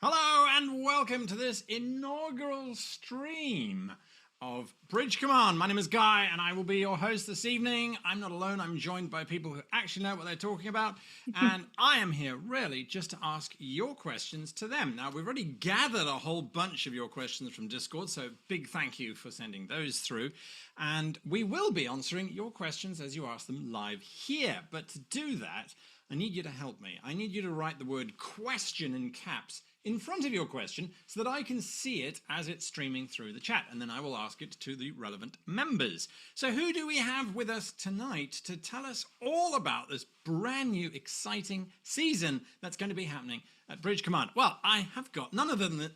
Hello and welcome to this inaugural stream of Bridge Command. My name is Guy and I will be your host this evening. I'm not alone, I'm joined by people who actually know what they're talking about, and I am here really just to ask your questions to them. Now, we've already gathered a whole bunch of your questions from Discord, so big thank you for sending those through. And we will be answering your questions as you ask them live here. But to do that, I need you to help me. I need you to write the word question in caps in front of your question so that I can see it as it's streaming through the chat, and then I will ask it to the relevant members. So who do we have with us tonight to tell us all about this brand new exciting season that's going to be happening at Bridge Command? Well, I have got none other than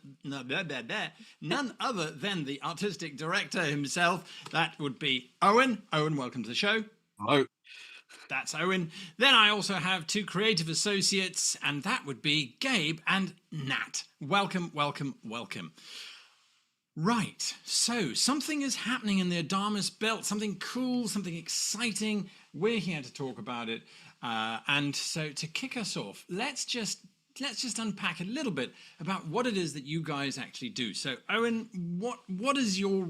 the artistic director himself. That would be Owen. Owen, welcome to the show. Hello. That's Owen. Then I also have two creative associates, and that would be Gabe and Nat. Welcome, welcome, welcome. Right, so something is happening in the Adamas Belt, something cool, something exciting. We're here to talk about it. And so to kick us off, let's just unpack a little bit about what it is that you guys actually do. So Owen, what is your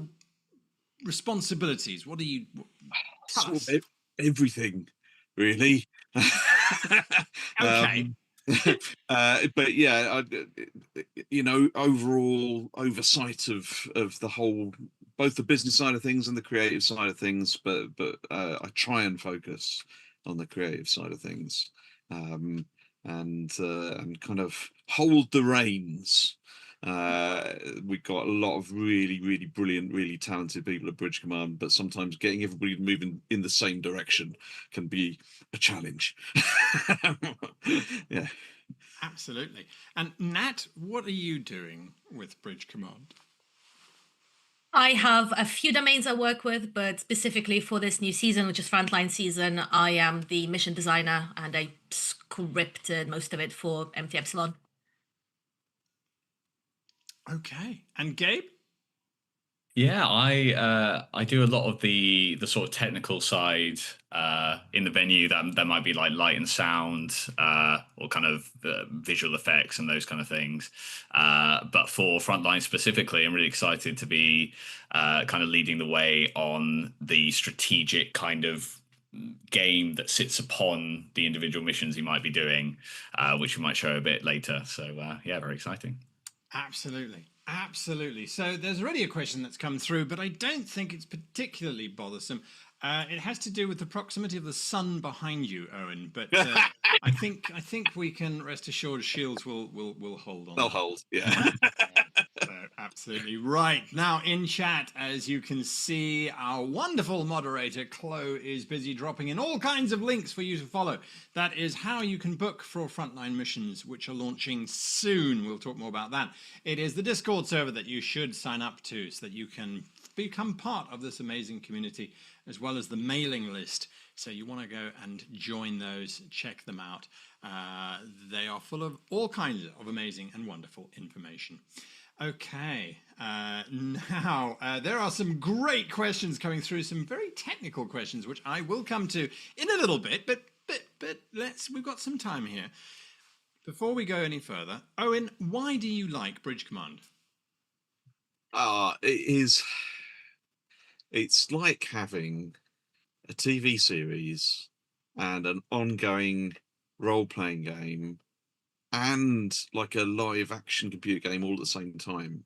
responsibilities? What do you tell us? Everything, really. Okay. But yeah, overall oversight of the whole, both the business side of things and the creative side of things. But I try and focus on the creative side of things, and kind of hold the reins. We've got a lot of really brilliant, really talented people at Bridge Command, but sometimes getting everybody moving in the same direction can be a challenge. Yeah, absolutely. And Nat, what are you doing with Bridge Command? I have a few domains I work with, but specifically for this new season, which is Frontline season, I am the mission designer and I scripted most of it for MT Epsilon. Okay. And Gabe? Yeah, I do a lot of the sort of technical side in the venue. That might be like light and sound, or kind of visual effects and those kind of things. But for Frontline specifically, I'm really excited to be kind of leading the way on the strategic kind of game that sits upon the individual missions you might be doing, which we might show a bit later. So yeah, very exciting. Absolutely. Absolutely. So there's already a question that's come through, but I don't think it's particularly bothersome. It has to do with the proximity of the sun behind you, Owen. But I think we can rest assured shields will hold on. They'll hold, yeah. So, absolutely right. Now in chat, as you can see, our wonderful moderator Chloe is busy dropping in all kinds of links for you to follow. That is how you can book for Frontline Missions, which are launching soon. We'll talk more about that. It is the Discord server that you should sign up to so that you can become part of this amazing community, as well as the mailing list. So you want to go and join those, check them out. They are full of all kinds of amazing and wonderful information. Okay, now there are some great questions coming through, some very technical questions, which I will come to in a little bit, but we've got some time here. Before we go any further, Owen, why do you like Bridge Command? It's like having a TV series and an ongoing role-playing game and like a live action computer game all at the same time.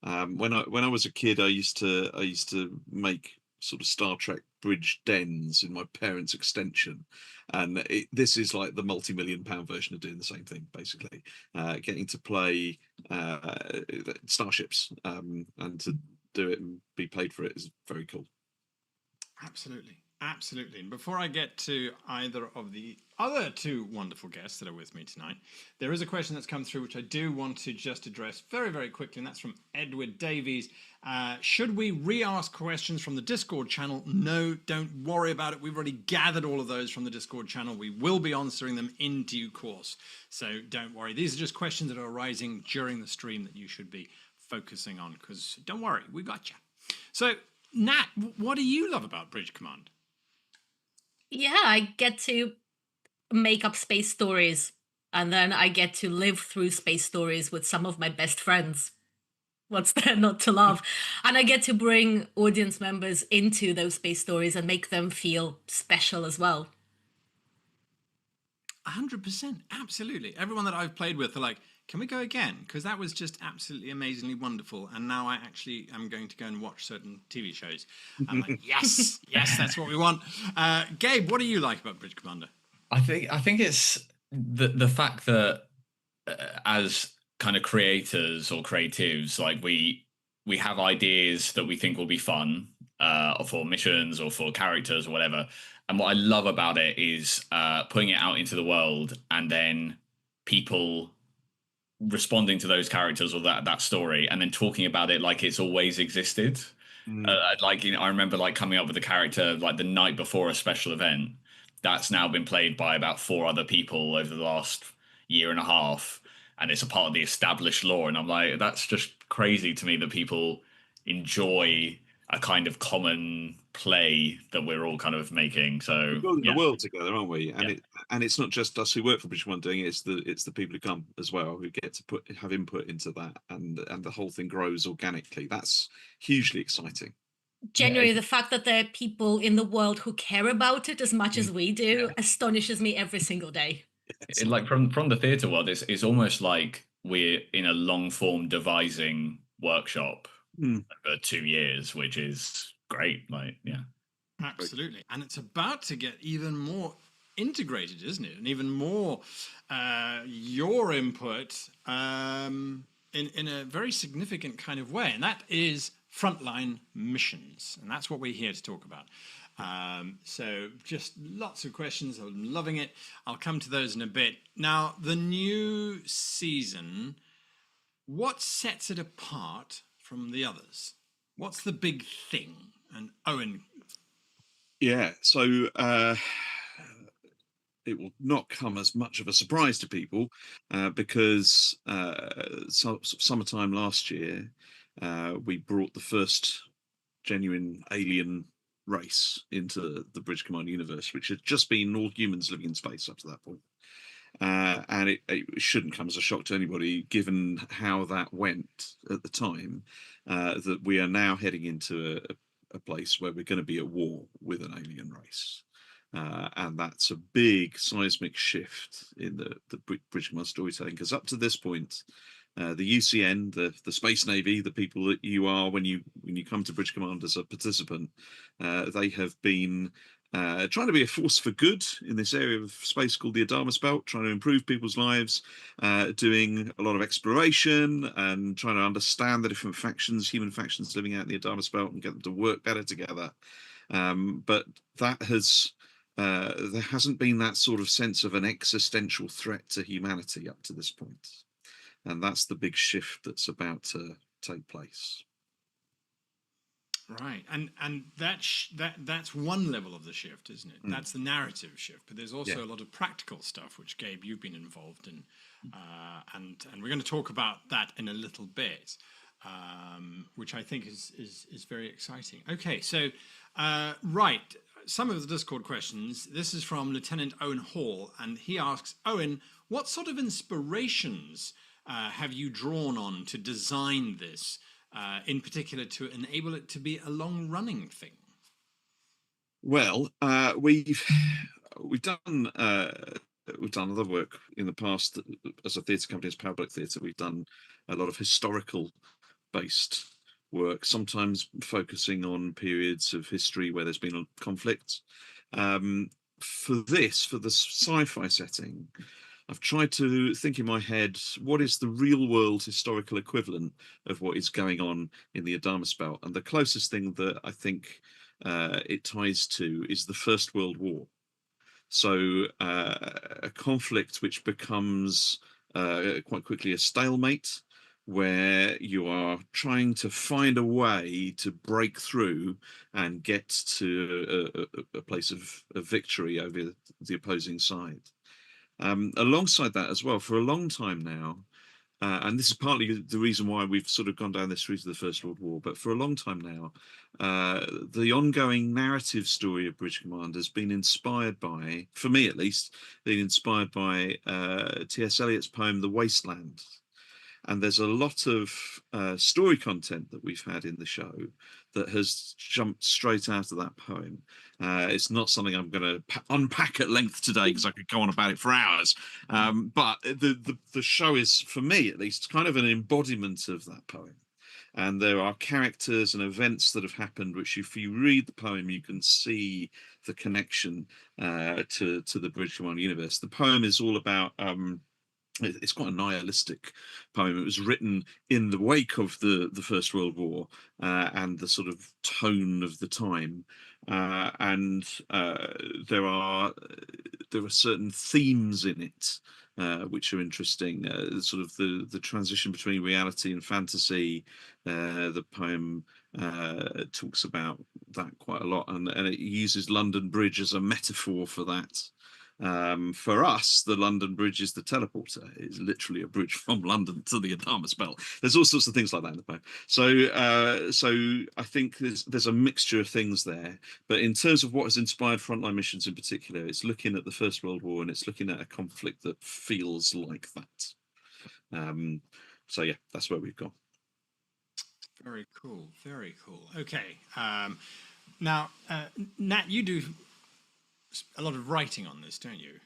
When I was a kid, I used to make sort of Star Trek bridge dens in my parents' extension, and this is like the multi-million-pound version of doing the same thing, basically. Getting to play starships and to do it and be paid for it is very cool. Absolutely. Absolutely. And before I get to either of the other two wonderful guests that are with me tonight, there is a question that's come through which I do want to just address very, very quickly, and that's from Edward Davies. Should we re-ask questions from the Discord channel? No, don't worry about it. We've already gathered all of those from the Discord channel. We will be answering them in due course. So don't worry. These are just questions that are arising during the stream that you should be focusing on, because don't worry, we got you. So, Nat, what do you love about Bridge Command? Yeah, I get to make up space stories and then I get to live through space stories with some of my best friends. What's there not to love? And I get to bring audience members into those space stories and make them feel special as well. 100%, absolutely. Everyone that I've played with are like, can we go again? Because that was just absolutely amazingly wonderful. And now I actually am going to go and watch certain TV shows. I'm like, yes, yes, that's what we want. Gabe, what do you like about Bridge Commander? I think it's the fact that as kind of creators or creatives, like we have ideas that we think will be fun for missions or for characters or whatever. And what I love about it is putting it out into the world and then people responding to those characters or that story and then talking about it like it's always existed. Like, I remember like coming up with a character like the night before a special event that's now been played by about 4 other people over the last year and a half, and it's a part of the established lore. And I'm like, that's just crazy to me that people enjoy a kind of common play that we're all kind of making. So we're building yeah. the world together, aren't we? And it's not just us who work for British One doing it, it's the people who come as well who get to have input into that, and the whole thing grows organically. That's hugely exciting. Genuinely, the fact that there are people in the world who care about it as much as we do astonishes me every single day. Like from the theatre world, it's almost like we're in a long form devising workshop for 2 years, which is great. Like, yeah, absolutely. And it's about to get even more integrated, isn't it? And even more your input in a very significant kind of way, and that is Frontline Missions, and that's what we're here to talk about. So just lots of questions. I'm loving it. I'll come to those in a bit. Now, the new season, what sets it apart from the others? What's the big thing? And Owen. Yeah, so it will not come as much of a surprise to people because summertime last year, we brought the first genuine alien race into the Bridge Command universe, which had just been all humans living in space up to that point. And it shouldn't come as a shock to anybody, given how that went at the time, that we are now heading into a place where we're going to be at war with an alien race. And that's a big seismic shift in the Bridge Command storytelling, because up to this point, the UCN, the Space Navy, the people that you are when you come to Bridge Command as a participant, they have been trying to be a force for good in this area of space called the Adamas Belt, trying to improve people's lives, doing a lot of exploration and trying to understand the different factions, human factions living out in the Adamas Belt, and get them to work better together. But that has there hasn't been that sort of sense of an existential threat to humanity up to this point. And that's the big shift that's about to take place. Right, and that's one level of the shift, isn't it? That's the narrative shift, but there's also a lot of practical stuff, which Gabe, you've been involved in, and we're going to talk about that in a little bit, which I think is very exciting. Okay, so right, some of the Discord questions. This is from Lieutenant Owen Hall, and he asks, Owen, what sort of inspirations have you drawn on to design this, in particular to enable it to be a long-running thing? Well, we've done other work in the past as a theatre company, as Power Block Theatre. We've done a lot of historical-based work, sometimes focusing on periods of history where there's been a conflict. For the sci-fi setting, I've tried to think in my head, what is the real world historical equivalent of what is going on in the Adamas Belt? And the closest thing that I think it ties to is the First World War. So a conflict which becomes quite quickly a stalemate, where you are trying to find a way to break through and get to a place of victory over the opposing side. Alongside that as well, for a long time now, and this is partly the reason why we've sort of gone down this route of the First World War, but for a long time now, the ongoing narrative story of Bridge Command has been inspired by, for me at least, been inspired by T.S. Eliot's poem The Wasteland. And there's a lot of story content that we've had in the show that has jumped straight out of that poem. It's not something I'm going to unpack at length today because I could go on about it for hours. But the show is, for me at least, kind of an embodiment of that poem. And there are characters and events that have happened, which if you read the poem, you can see the connection to the Bridge Command universe. The poem is all about... it's quite a nihilistic poem. It was written in the wake of the First World War and the sort of tone of the time, and there are certain themes in it which are interesting. Sort of the transition between reality and fantasy. The poem talks about that quite a lot, and it uses London Bridge as a metaphor for that. For us, the London Bridge is the teleporter. It's literally a bridge from London to the Adamas Belt. There's all sorts of things like that in the poem. So I think there's a mixture of things there. But in terms of what has inspired Frontline Missions in particular, it's looking at the First World War and it's looking at a conflict that feels like that. So yeah, that's where we've gone. Very cool. Very cool. Okay. Now, Nat, you do a lot of writing on this, don't you?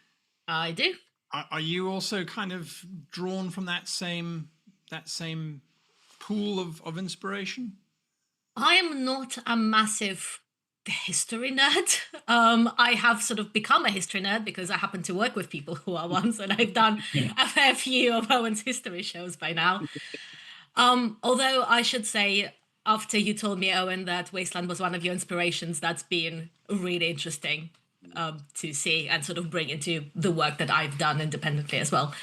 I do. Are you also kind of drawn from that same pool of inspiration? I am not a massive history nerd. I have sort of become a history nerd because I happen to work with people who are ones, and I've done a fair few of Owen's history shows by now. Although I should say, after you told me, Owen, that Wasteland was one of your inspirations, that's been really interesting to see and sort of bring into the work that I've done independently as well.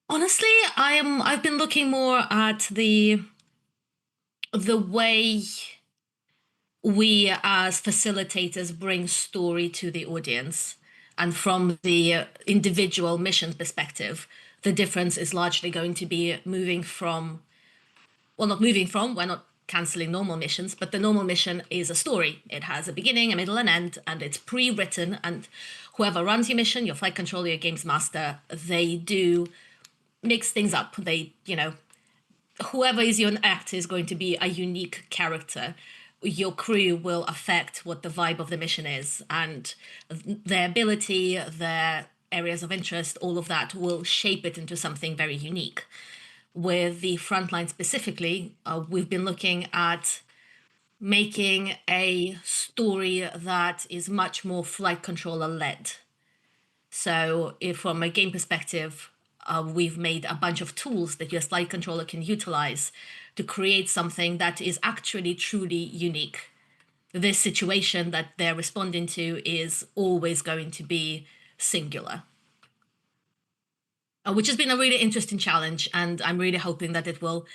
Honestly, I've been looking more at the way we as facilitators bring story to the audience, and from the individual mission perspective, the difference is largely going to be moving from, well, not moving from, we're not canceling normal missions, but the normal mission is a story. It has a beginning, a middle, and end, and it's pre-written, and whoever runs your mission, your flight controller, your games master, they do mix things up. They, whoever is your actor is going to be a unique character. Your crew will affect what the vibe of the mission is, and their ability, their areas of interest, all of that will shape it into something very unique. With the Frontline specifically, we've been looking at making a story that is much more flight controller led. So if from a game perspective, we've made a bunch of tools that your flight controller can utilize to create something that is actually truly unique. This situation that they're responding to is always going to be singular. Which has been a really interesting challenge, and I'm really hoping that it will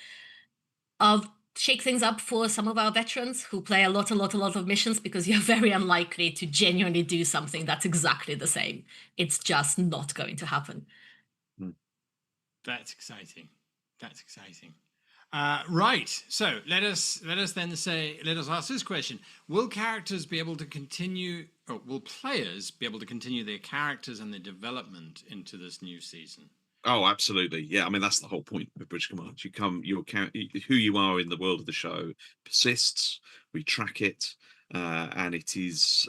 shake things up for some of our veterans who play a lot of missions, because you're very unlikely to genuinely do something that's exactly the same. It's just not going to happen. That's exciting. That's exciting. Right. So let us ask this question: will characters be able to continue, or will players be able to continue their characters and their development into this new season? Oh, absolutely. Yeah, I mean that's the whole point of Bridge Command. Who you are in the world of the show persists. We track it, and it is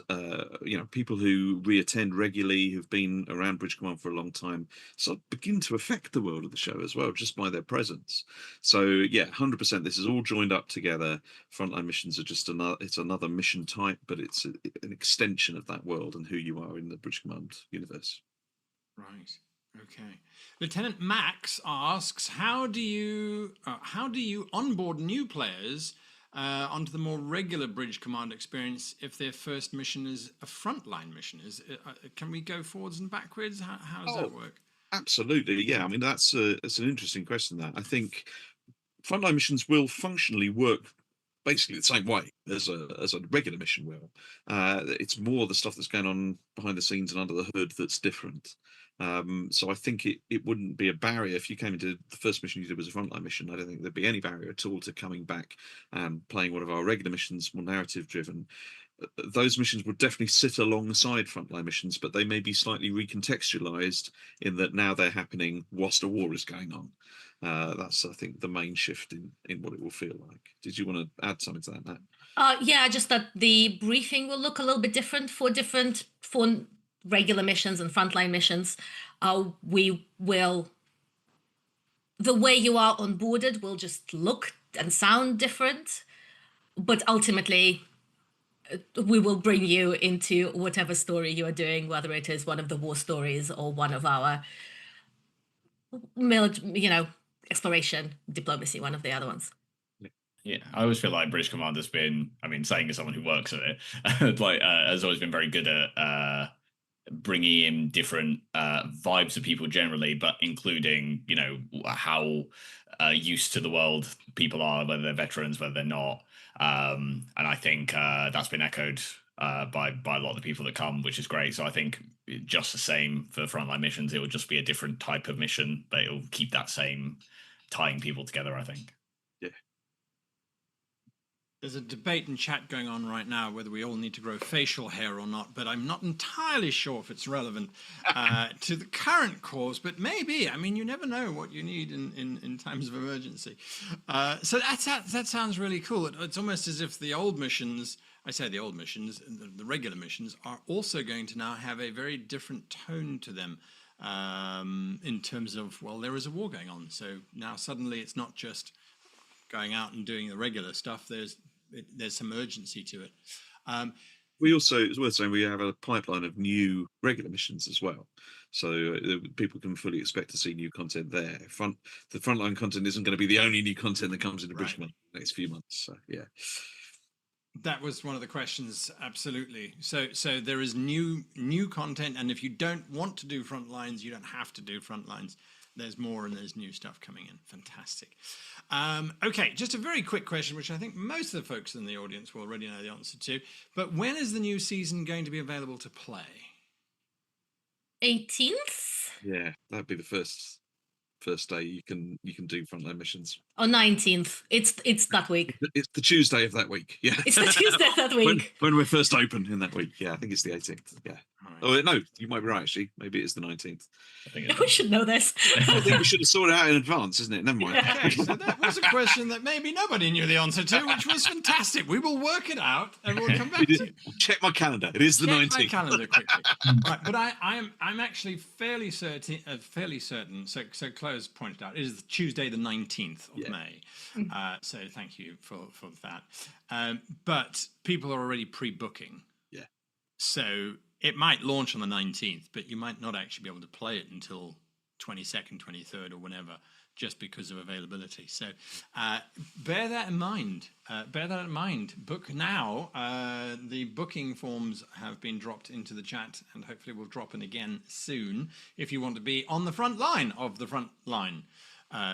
people who reattend regularly, who've been around Bridge Command for a long time, sort of begin to affect the world of the show as well, just by their presence. So yeah, 100%. This is all joined up together. Frontline Missions are just another mission type, but it's an extension of that world and who you are in the Bridge Command universe. Right. Okay. Lieutenant Max asks, how do you onboard new players onto the more regular Bridge Command experience if their first mission is a frontline mission? Can we go forwards and backwards? How does that work? Absolutely, yeah. I mean that's an interesting question. That I think frontline missions will functionally work basically the same way as a regular mission will. It's more the stuff that's going on behind the scenes and under the hood that's different. So I think it wouldn't be a barrier if you came into the first mission you did was a frontline mission. I don't think there'd be any barrier at all to coming back and playing one of our regular missions, more narrative driven. Those missions would definitely sit alongside frontline missions, but they may be slightly recontextualized in that now they're happening whilst a war is going on. That's, I think, the main shift in what it will feel like. Did you want to add something to that, Nat? Yeah, just that the briefing will look a little bit different for regular missions and frontline missions. The way you are onboarded will just look and sound different, but ultimately we will bring you into whatever story you are doing, whether it is one of the war stories or one of our exploration, diplomacy, one of the other ones. Yeah, I always feel like British Command has been, I mean, saying as someone who works at it, has always been very good at bringing in different vibes of people generally, but including, how used to the world people are, whether they're veterans, whether they're not. And I think that's been echoed by a lot of the people that come, which is great. So I think just the same for frontline missions, it will just be a different type of mission, but it'll keep that same tying people together, I think. Yeah. There's a debate in chat going on right now whether we all need to grow facial hair or not, but I'm not entirely sure if it's relevant to the current cause, but maybe. I mean, you never know what you need in times of emergency. So that sounds really cool. It's almost as if the old missions, I say the old missions, the regular missions, are also going to now have a very different tone to them in terms of, well, there is a war going on. So now suddenly it's not just going out and doing the regular stuff. There's some urgency to it. We also, it's worth saying, we have a pipeline of new regular missions as well, so people can fully expect to see new content there. The frontline content isn't going to be the only new content that comes into British Command in the next few months. So yeah, that was one of the questions. Absolutely. So there is new content, and if you don't want to do frontlines, you don't have to do frontlines. There's more and there's new stuff coming in. Fantastic. Okay, just a very quick question, which I think most of the folks in the audience will already know the answer to. But when is the new season going to be available to play? 18th? yeah, that'd be the first day you can do frontline missions. Or 19th. It's that week. It's the Tuesday of that week. Yeah, It's the Tuesday of that week. when we're first open in that week. Yeah, I think it's the 18th. Yeah. Right. Oh no, you might be right. Actually, maybe it's the 19th. I think We should know this. I think we should have sorted it out in advance, isn't it? Never mind. Okay, so that was a question that maybe nobody knew the answer to, which was fantastic. We will work it out and we'll come back to it. Check my calendar. It is the 19th. Check my calendar quickly. Right, but I'm actually fairly certain. So Chloe's pointed out it is Tuesday the 19th of May. So thank you for that. But people are already pre-booking. Yeah. So it might launch on the 19th, but you might not actually be able to play it until 22nd, 23rd, or whenever, just because of availability. So bear that in mind. Book now. The booking forms have been dropped into the chat, and hopefully will drop in again soon if you want to be on the front line of the frontline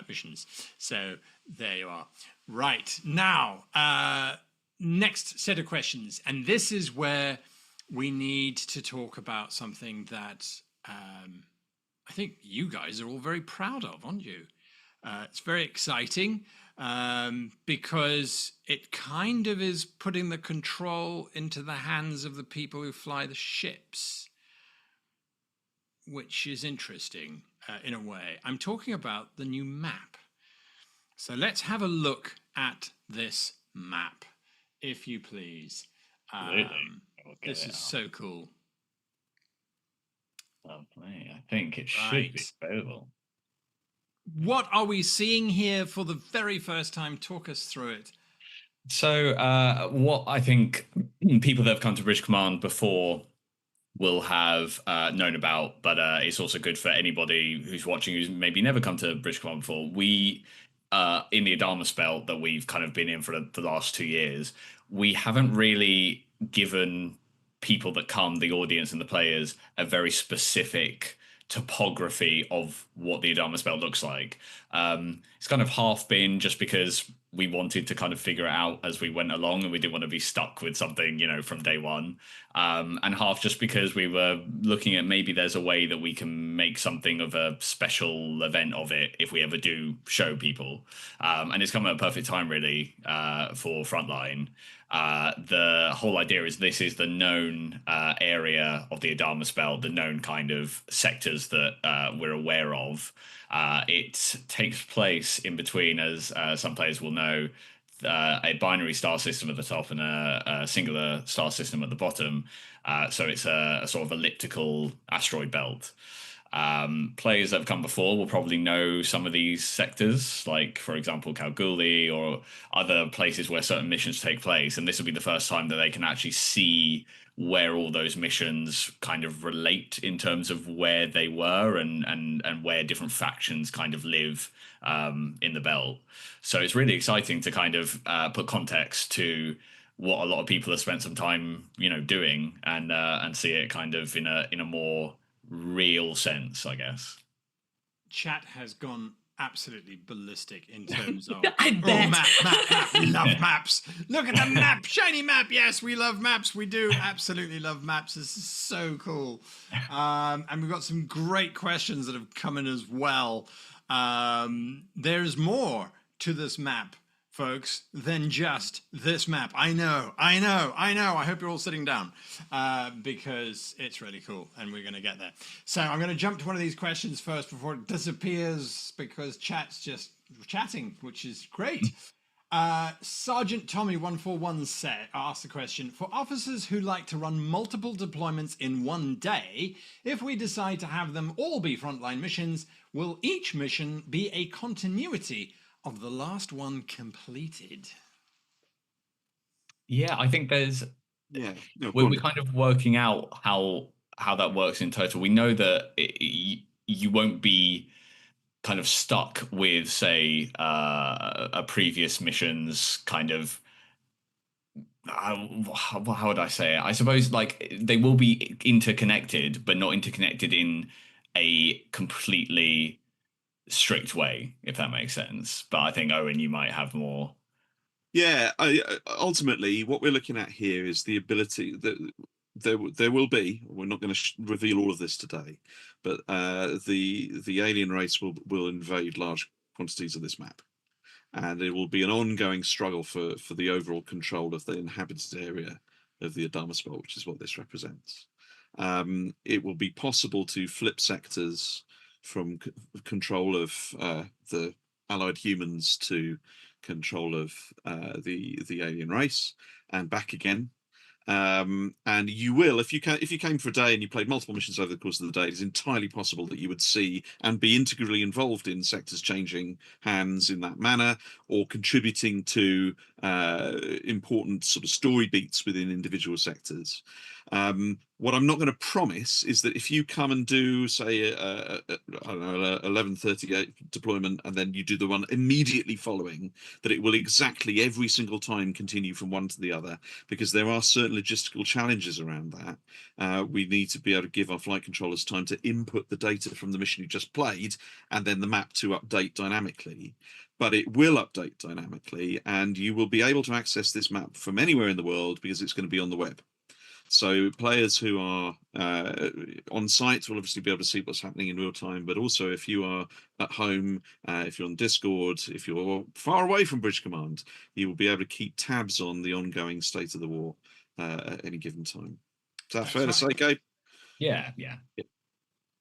missions. So there you are. Right, now, next set of questions. And this is where we need to talk about something that I think you guys are all very proud of, aren't you? It's very exciting because it kind of is putting the control into the hands of the people who fly the ships, which is interesting in a way. I'm talking about the new map. So let's have a look at this map, if you please. This is so cool. Lovely. I think it should be available. What are we seeing here for the very first time? Talk us through it. So what I think people that have come to British Command before will have known about, but it's also good for anybody who's watching who's maybe never come to British Command before. We, in the Adamas Belt that we've kind of been in for the last 2 years, we haven't really given people that come, the audience and the players, a very specific topography of what the Adamas Belt looks like. It's kind of half been just because we wanted to kind of figure it out as we went along, and we didn't want to be stuck with something, from day one. And half just because we were looking at maybe there's a way that we can make something of a special event of it if we ever do show people. And it's come at a perfect time, really, for Frontline. The whole idea is this is the known area of the Adamas Belt, the known kind of sectors that we're aware of. It takes place in between, as some players will know, a binary star system at the top and a singular star system at the bottom. So it's a sort of elliptical asteroid belt. Players that have come before will probably know some of these sectors, like, for example, Kalgoorlie or other places where certain missions take place. And this will be the first time that they can actually see where all those missions kind of relate in terms of where they were and where different factions kind of live in the belt. So it's really exciting to kind of put context to what a lot of people have spent some time, doing, and see it kind of in a more real sense, I guess. Chat has gone absolutely ballistic in terms of I bet. Map. We love maps. Look at the map, shiny map. Yes, we love maps. We do absolutely love maps. This is so cool. And we've got some great questions that have come in as well. There's more to this map, folks, than just this map. I know. I hope you're all sitting down because it's really cool and we're going to get there. So I'm going to jump to one of these questions first before it disappears because chat's just chatting, which is great. Sergeant Tommy 141 asked the question, for officers who like to run multiple deployments in one day, if we decide to have them all be frontline missions, will each mission be a continuity of the last one completed? Yeah, I think we're kind of working out how that works in total. We know that you won't be kind of stuck with, say, a previous mission's kind of how would I say it? I suppose like they will be interconnected, but not interconnected in a completely strict way, if that makes sense. But I think, Owen, you might have more. Yeah, ultimately, what we're looking at here is the ability that there will be. We're not going to reveal all of this today, but the alien race will invade large quantities of this map, and it will be an ongoing struggle for the overall control of the inhabited area of the Adamas Belt, which is what this represents. It will be possible to flip sectors from control of the allied humans to control of the alien race and back again. And you will, if you came for a day and you played multiple missions over the course of the day, it's entirely possible that you would see and be integrally involved in sectors changing hands in that manner, or contributing to important sort of story beats within individual sectors. What I'm not going to promise is that if you come and do, say, I don't know, 11:38 deployment, and then you do the one immediately following, that it will exactly every single time continue from one to the other, because there are certain logistical challenges around that. We need to be able to give our flight controllers time to input the data from the mission you just played, and then the map to update dynamically. But it will update dynamically, and you will be able to access this map from anywhere in the world because it's going to be on the web. So players who are on site will obviously be able to see what's happening in real time, but also if you are at home, if you're on Discord, if you're far away from Bridge Command, you will be able to keep tabs on the ongoing state of the war at any given time. Is that fair to say, Gabe? Yeah.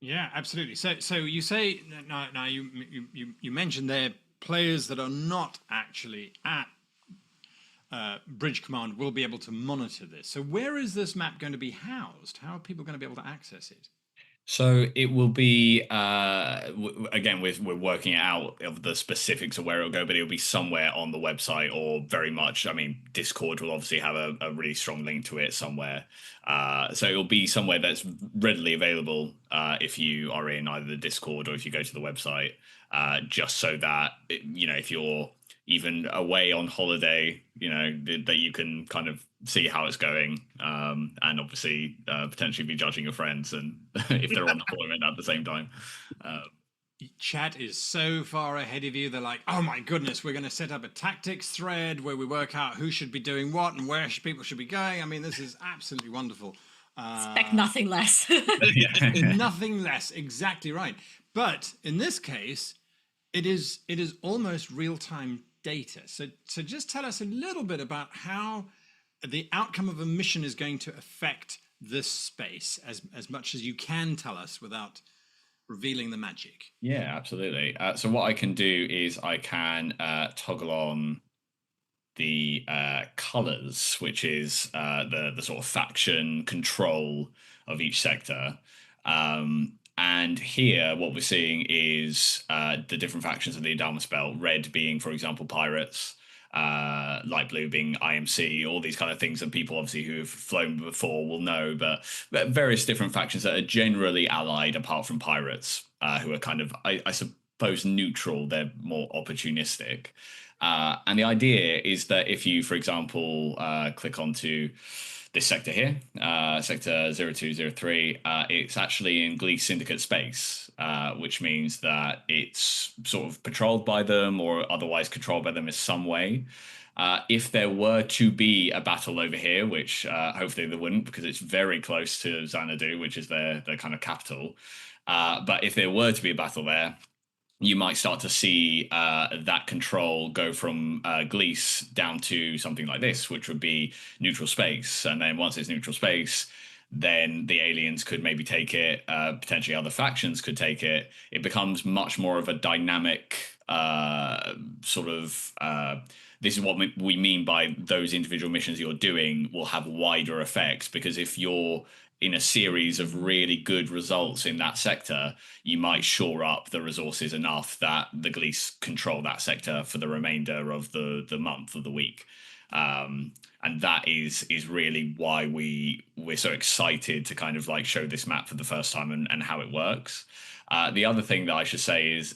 Yeah, absolutely. So you say now you mentioned there players that are not actually at Bridge Command will be able to monitor this. So where is this map going to be housed? How are people going to be able to access it? So it will be, again, we're working out of the specifics of where it'll go, but it'll be somewhere on the website, or very much, I mean, Discord will obviously have a really strong link to it somewhere. So it'll be somewhere that's readily available if you are in either the Discord or if you go to the website, just so that, if you're even away on holiday, that you can kind of see how it's going, and obviously potentially be judging your friends and if they're on deployment at the same time. Chat is so far ahead of you. They're like, oh my goodness, we're going to set up a tactics thread where we work out who should be doing what and where people should be going. I mean, this is absolutely wonderful. Expect nothing less. Nothing less. Exactly right. But in this case, it is almost real-time data. So just tell us a little bit about how the outcome of a mission is going to affect this space as much as you can tell us without revealing the magic. Yeah, absolutely. So what I can do is I can toggle on the colors, which is the sort of faction control of each sector. And here, what we're seeing is the different factions of the Adamas Belt. Red being, for example, pirates. Light blue being IMC, all these kind of things that people obviously who have flown before will know, but various different factions that are generally allied apart from pirates, who are kind of, I suppose, neutral. They're more opportunistic. And the idea is that if you, for example, click onto this sector here, sector 0203, it's actually in Glee Syndicate space, which means that it's sort of patrolled by them or otherwise controlled by them in some way. If there were to be a battle over here, which hopefully there wouldn't, because it's very close to Xanadu, which is their kind of capital. But if there were to be a battle there, you might start to see that control go from Glees down to something like this, which would be neutral space. And then once it's neutral space, then the aliens could maybe take it, potentially other factions could take it. It becomes much more of a dynamic sort of... this is what we mean by those individual missions you're doing will have wider effects, because if you're in a series of really good results in that sector, you might shore up the resources enough that the Glees control that sector for the remainder of the month or the week. And that is really why we're so excited to kind of like show this map for the first time and how it works. The other thing that I should say is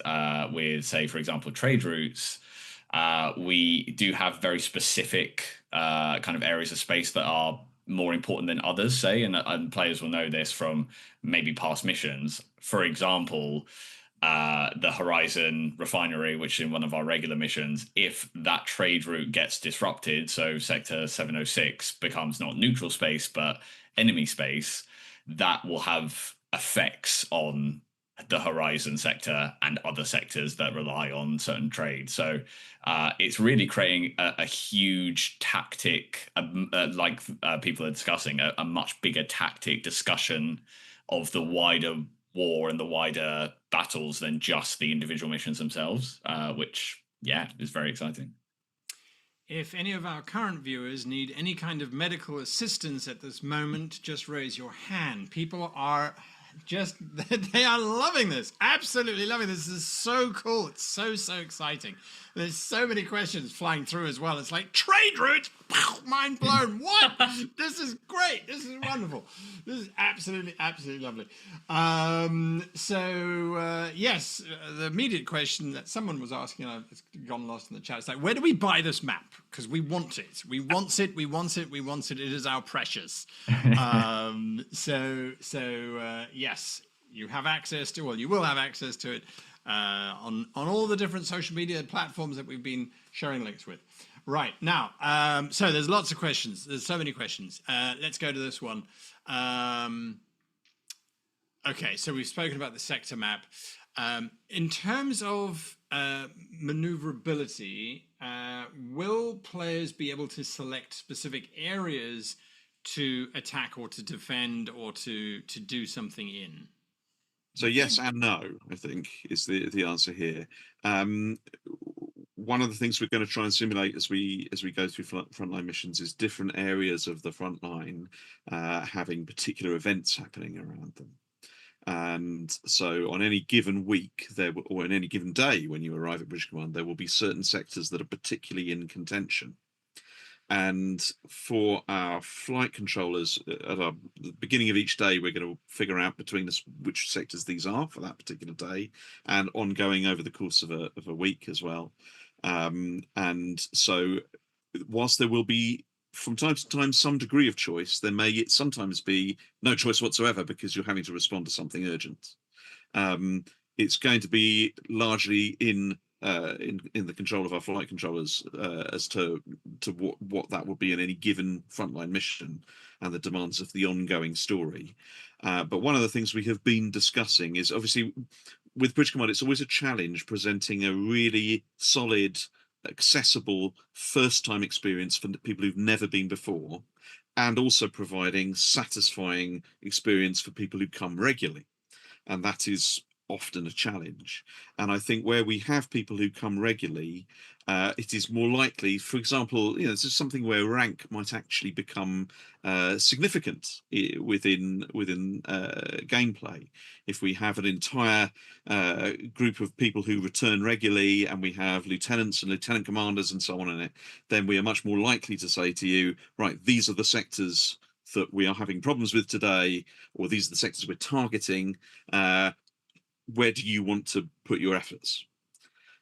with, say, for example, trade routes, we do have very specific kind of areas of space that are more important than others, say, and players will know this from maybe past missions. For example, the Horizon refinery, which is in one of our regular missions, if that trade route gets disrupted, so sector 706 becomes not neutral space but enemy space, that will have effects on the Horizon sector and other sectors that rely on certain trade. So it's really creating a huge tactic, like people are discussing, a much bigger tactic discussion of the wider war and the wider battles than just the individual missions themselves, which, yeah, is very exciting. If any of our current viewers need any kind of medical assistance at this moment, just raise your hand. People are they are loving this, absolutely loving this. This is so cool. It's so exciting. There's so many questions flying through as well. It's like, trade routes, mind blown. What? This is great. This is wonderful. This is absolutely lovely. Yes, the immediate question that someone was asking, it's gone lost in the chat. It's like, where do we buy this map? Because we want it. We want it. It is our precious. Yes, you have access to, you will have access to it on all the different social media platforms that we've been sharing links with. Right, now, so there's lots of questions. There's so many questions. Let's go to this one. Okay, so we've spoken about the sector map. In terms of maneuverability, will players be able to select specific areas to attack or to defend or to do something in? So yes and no, I think, is the answer here. One of the things we're going to try and simulate as we go through frontline missions is different areas of the front line having particular events happening around them. And so on any given week, or on any given day when you arrive at British Command, there will be certain sectors that are particularly in contention. And for our flight controllers, at the beginning of each day, we're going to figure out between us which sectors these are for that particular day, and ongoing over the course of a week as well. And so whilst there will be from time to time some degree of choice, there may sometimes be no choice whatsoever because you're having to respond to something urgent. it's going to be largely in the control of our flight controllers as to what that would be in any given frontline mission and the demands of the ongoing story. But one of the things we have been discussing is, obviously with Bridge Command, it's always a challenge presenting a really solid, accessible first-time experience for people who've never been before, and also providing satisfying experience for people who come regularly. And that is often a challenge. And I think where we have people who come regularly, it is more likely, for example, this is something where rank might actually become significant within gameplay. If we have an entire group of people who return regularly, and we have lieutenants and lieutenant commanders and so on in it, then we are much more likely to say to you, right, these are the sectors that we are having problems with today, or these are the sectors we're targeting. Where do you want to put your efforts?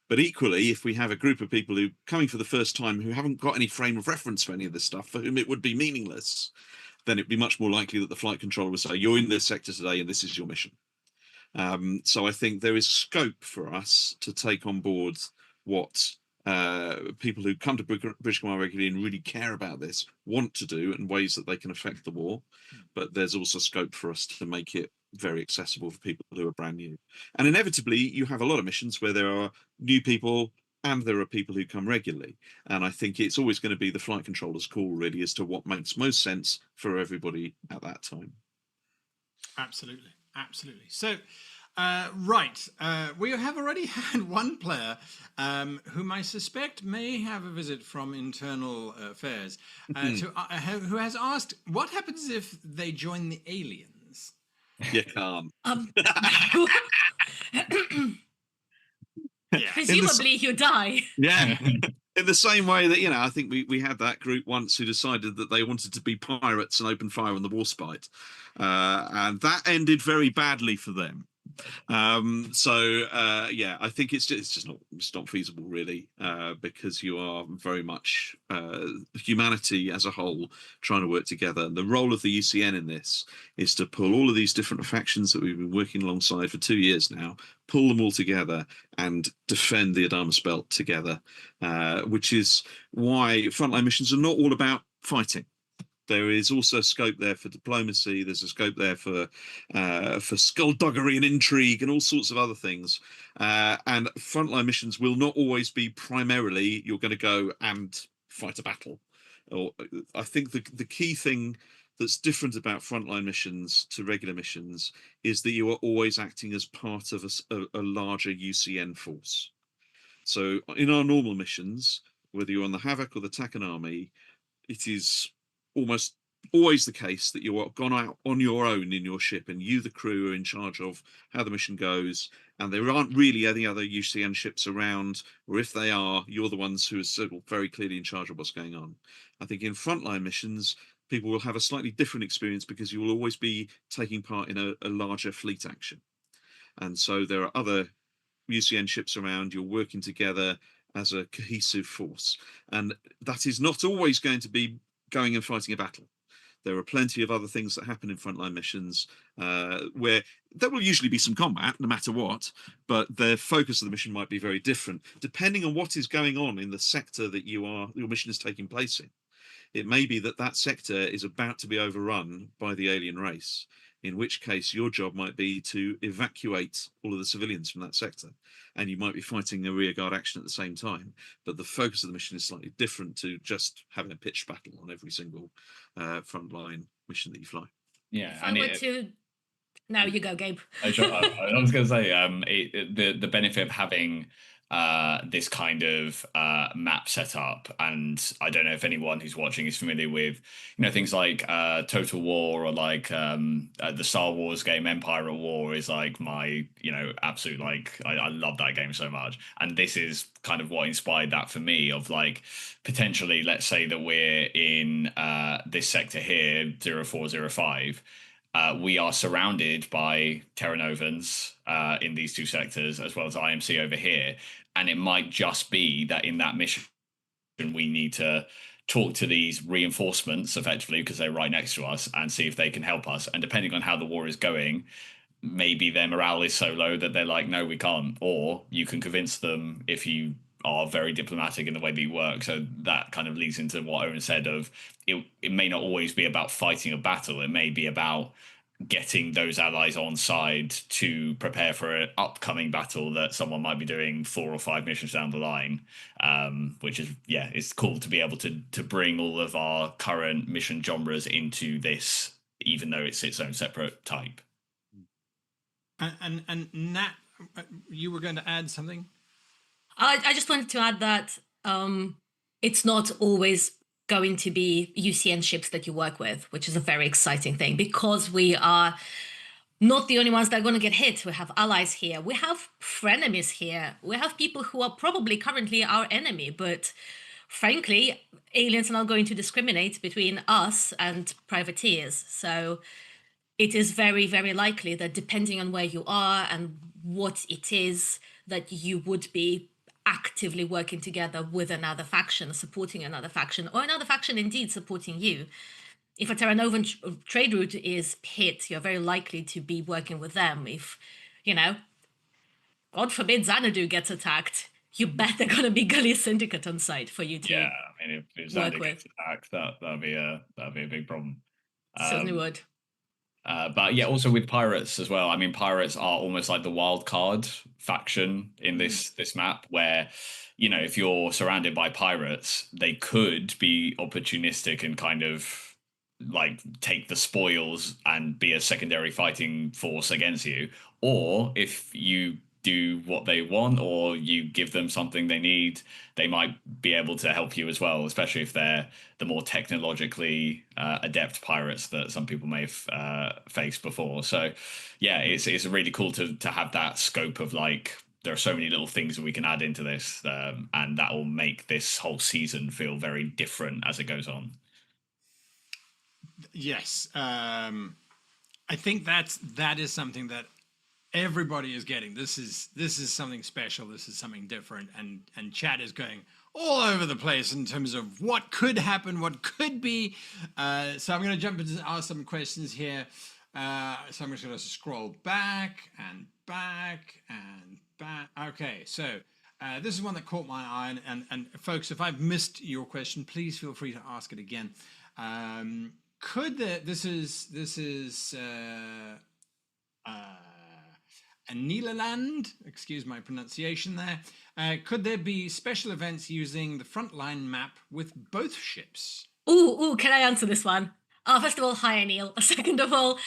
But equally, if we have a group of people who coming for the first time who haven't got any frame of reference for any of this stuff, for whom it would be meaningless, then it'd be much more likely that the flight controller would say, you're in this sector today and this is your mission. So I think there is scope for us to take on board what people who come to British Command regularly and really care about this want to do, and ways that they can affect the war. But there's also scope for us to make it very accessible for people who are brand new. And inevitably, you have a lot of missions where there are new people and there are people who come regularly. And I think it's always going to be the flight controller's call, really, as to what makes most sense for everybody at that time. Absolutely. So, we have already had one player whom I suspect may have a visit from Internal Affairs, who has asked, what happens if they join the aliens? You can't. Presumably you die. Yeah. In the same way that, I think we had that group once who decided that they wanted to be pirates and open fire on the Warspite. And that ended very badly for them. I think it's just not feasible, really, because you are very much humanity as a whole trying to work together. And the role of the UCN in this is to pull all of these different factions that we've been working alongside for 2 years now, pull them all together and defend the Adamas Belt together, which is why frontline missions are not all about fighting. There is also scope there for diplomacy. There's a scope there for skullduggery and intrigue and all sorts of other things. And frontline missions will not always be primarily you're going to go and fight a battle. I think the key thing that's different about frontline missions to regular missions is that you are always acting as part of a larger UCN force. So in our normal missions, whether you're on the Havoc or the Takan Army, it is almost always the case that you're gone out on your own in your ship, and you, the crew, are in charge of how the mission goes, and there aren't really any other UCN ships around, or if they are, you're the ones who are very clearly in charge of what's going on. I think in frontline missions, people will have a slightly different experience because you will always be taking part in a larger fleet action. And so there are other UCN ships around, you're working together as a cohesive force. And that is not always going to be going and fighting a battle. There are plenty of other things that happen in frontline missions where there will usually be some combat no matter what, but the focus of the mission might be very different depending on what is going on in the sector that your mission is taking place in. It may be that sector is about to be overrun by the alien race, in which case your job might be to evacuate all of the civilians from that sector, and you might be fighting a rearguard action at the same time, but the focus of the mission is slightly different to just having a pitched battle on every single frontline mission that you fly. Yeah, Now you go, Gabe. I was going to say, the benefit of having this kind of map set up, and I don't know if anyone who's watching is familiar with things like Total War, or like the Star Wars game Empire at War is like my absolute, like, I love that game so much, and this is kind of what inspired that for me, of like potentially, let's say that we're in this sector here, 0405. We are surrounded by Terra Novans in these two sectors, as well as IMC over here. And it might just be that in that mission, we need to talk to these reinforcements effectively, because they're right next to us, and see if they can help us. And depending on how the war is going, maybe their morale is so low that they're like, no, we can't. Or you can convince them if you are very diplomatic in the way that you work. So that kind of leads into what Owen said of it may not always be about fighting a battle. It may be about getting those allies on side to prepare for an upcoming battle that someone might be doing 4 or 5 missions down the line. Which is, yeah, it's cool to be able to bring all of our current mission genres into this, even though it's its own separate type. And Nat, you were going to add something? I just wanted to add that it's not always going to be UCN ships that you work with, which is a very exciting thing, because we are not the only ones that are going to get hit. We have allies here. We have frenemies here. We have people who are probably currently our enemy, but frankly, aliens are not going to discriminate between us and privateers. So it is very, very likely that depending on where you are and what it is, that you would be actively working together with another faction, supporting another faction, or another faction indeed supporting you. If a Terranovan trade route is hit, you're very likely to be working with them. If, God forbid Xanadu gets attacked, you bet they're going to be Gully Syndicate on site for you to I mean, if Xanadu gets attacked, that'd be a big problem. Certainly would. But yeah, also with pirates as well. I mean, pirates are almost like the wild card faction in this map, where if you're surrounded by pirates, they could be opportunistic and kind of like take the spoils and be a secondary fighting force against you. Or if you do what they want or you give them something they need, they might be able to help you as well, especially if they're the more technologically adept pirates that some people may have faced before. So yeah, it's really cool to have that scope of like, there are so many little things that we can add into this, and that will make this whole season feel very different as it goes on. Yes, I think that is something that everybody is getting. This is something special. This is something different, and chat is going all over the place in terms of what could happen, what could be. So I'm going to jump into ask some questions here. So I'm just going to scroll back and back and back. Okay, so this is one that caught my eye, and folks, if I've missed your question, please feel free to ask it again. Could this is Anilaland, excuse my pronunciation there. Could there be special events using the Frontline map with both ships? Ooh, can I answer this one? First of all, hi, Anil. Second of all,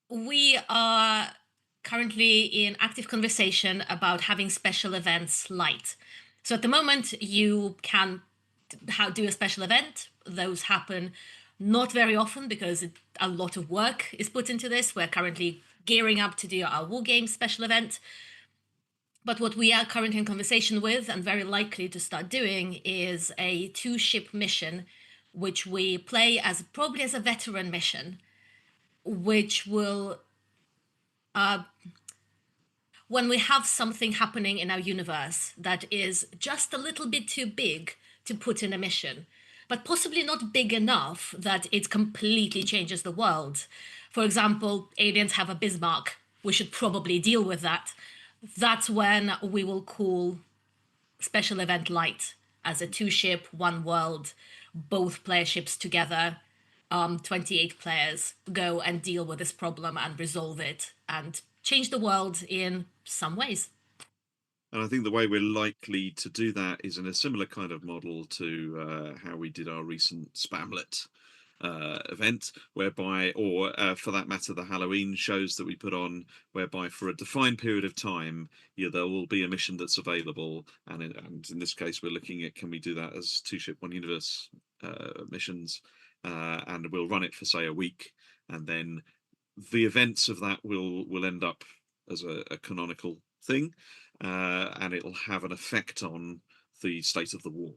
we are currently in active conversation about having special events light. So at the moment, you can do a special event. Those happen not very often because a lot of work is put into this. We're currently gearing up to do our War Games special event. But what we are currently in conversation with and very likely to start doing is a 2-ship mission, which we play as probably as a veteran mission, which will, when we have something happening in our universe that is just a little bit too big to put in a mission, but possibly not big enough that it completely changes the world. For example, aliens have a Bismarck. We should probably deal with that. That's when we will call Special Event Light as a 2-ship, 1 world, both player ships together, 28 players go and deal with this problem and resolve it and change the world in some ways. And I think the way we're likely to do that is in a similar kind of model to how we did our recent Spamlet event, whereby, or for that matter, the Halloween shows that we put on, whereby for a defined period of time, there will be a mission that's available. And in this case, we're looking at, can we do that as 2-ship, 1 universe missions? And we'll run it for, say, a week. And then the events of that will end up as a canonical thing. And it'll have an effect on the state of the war.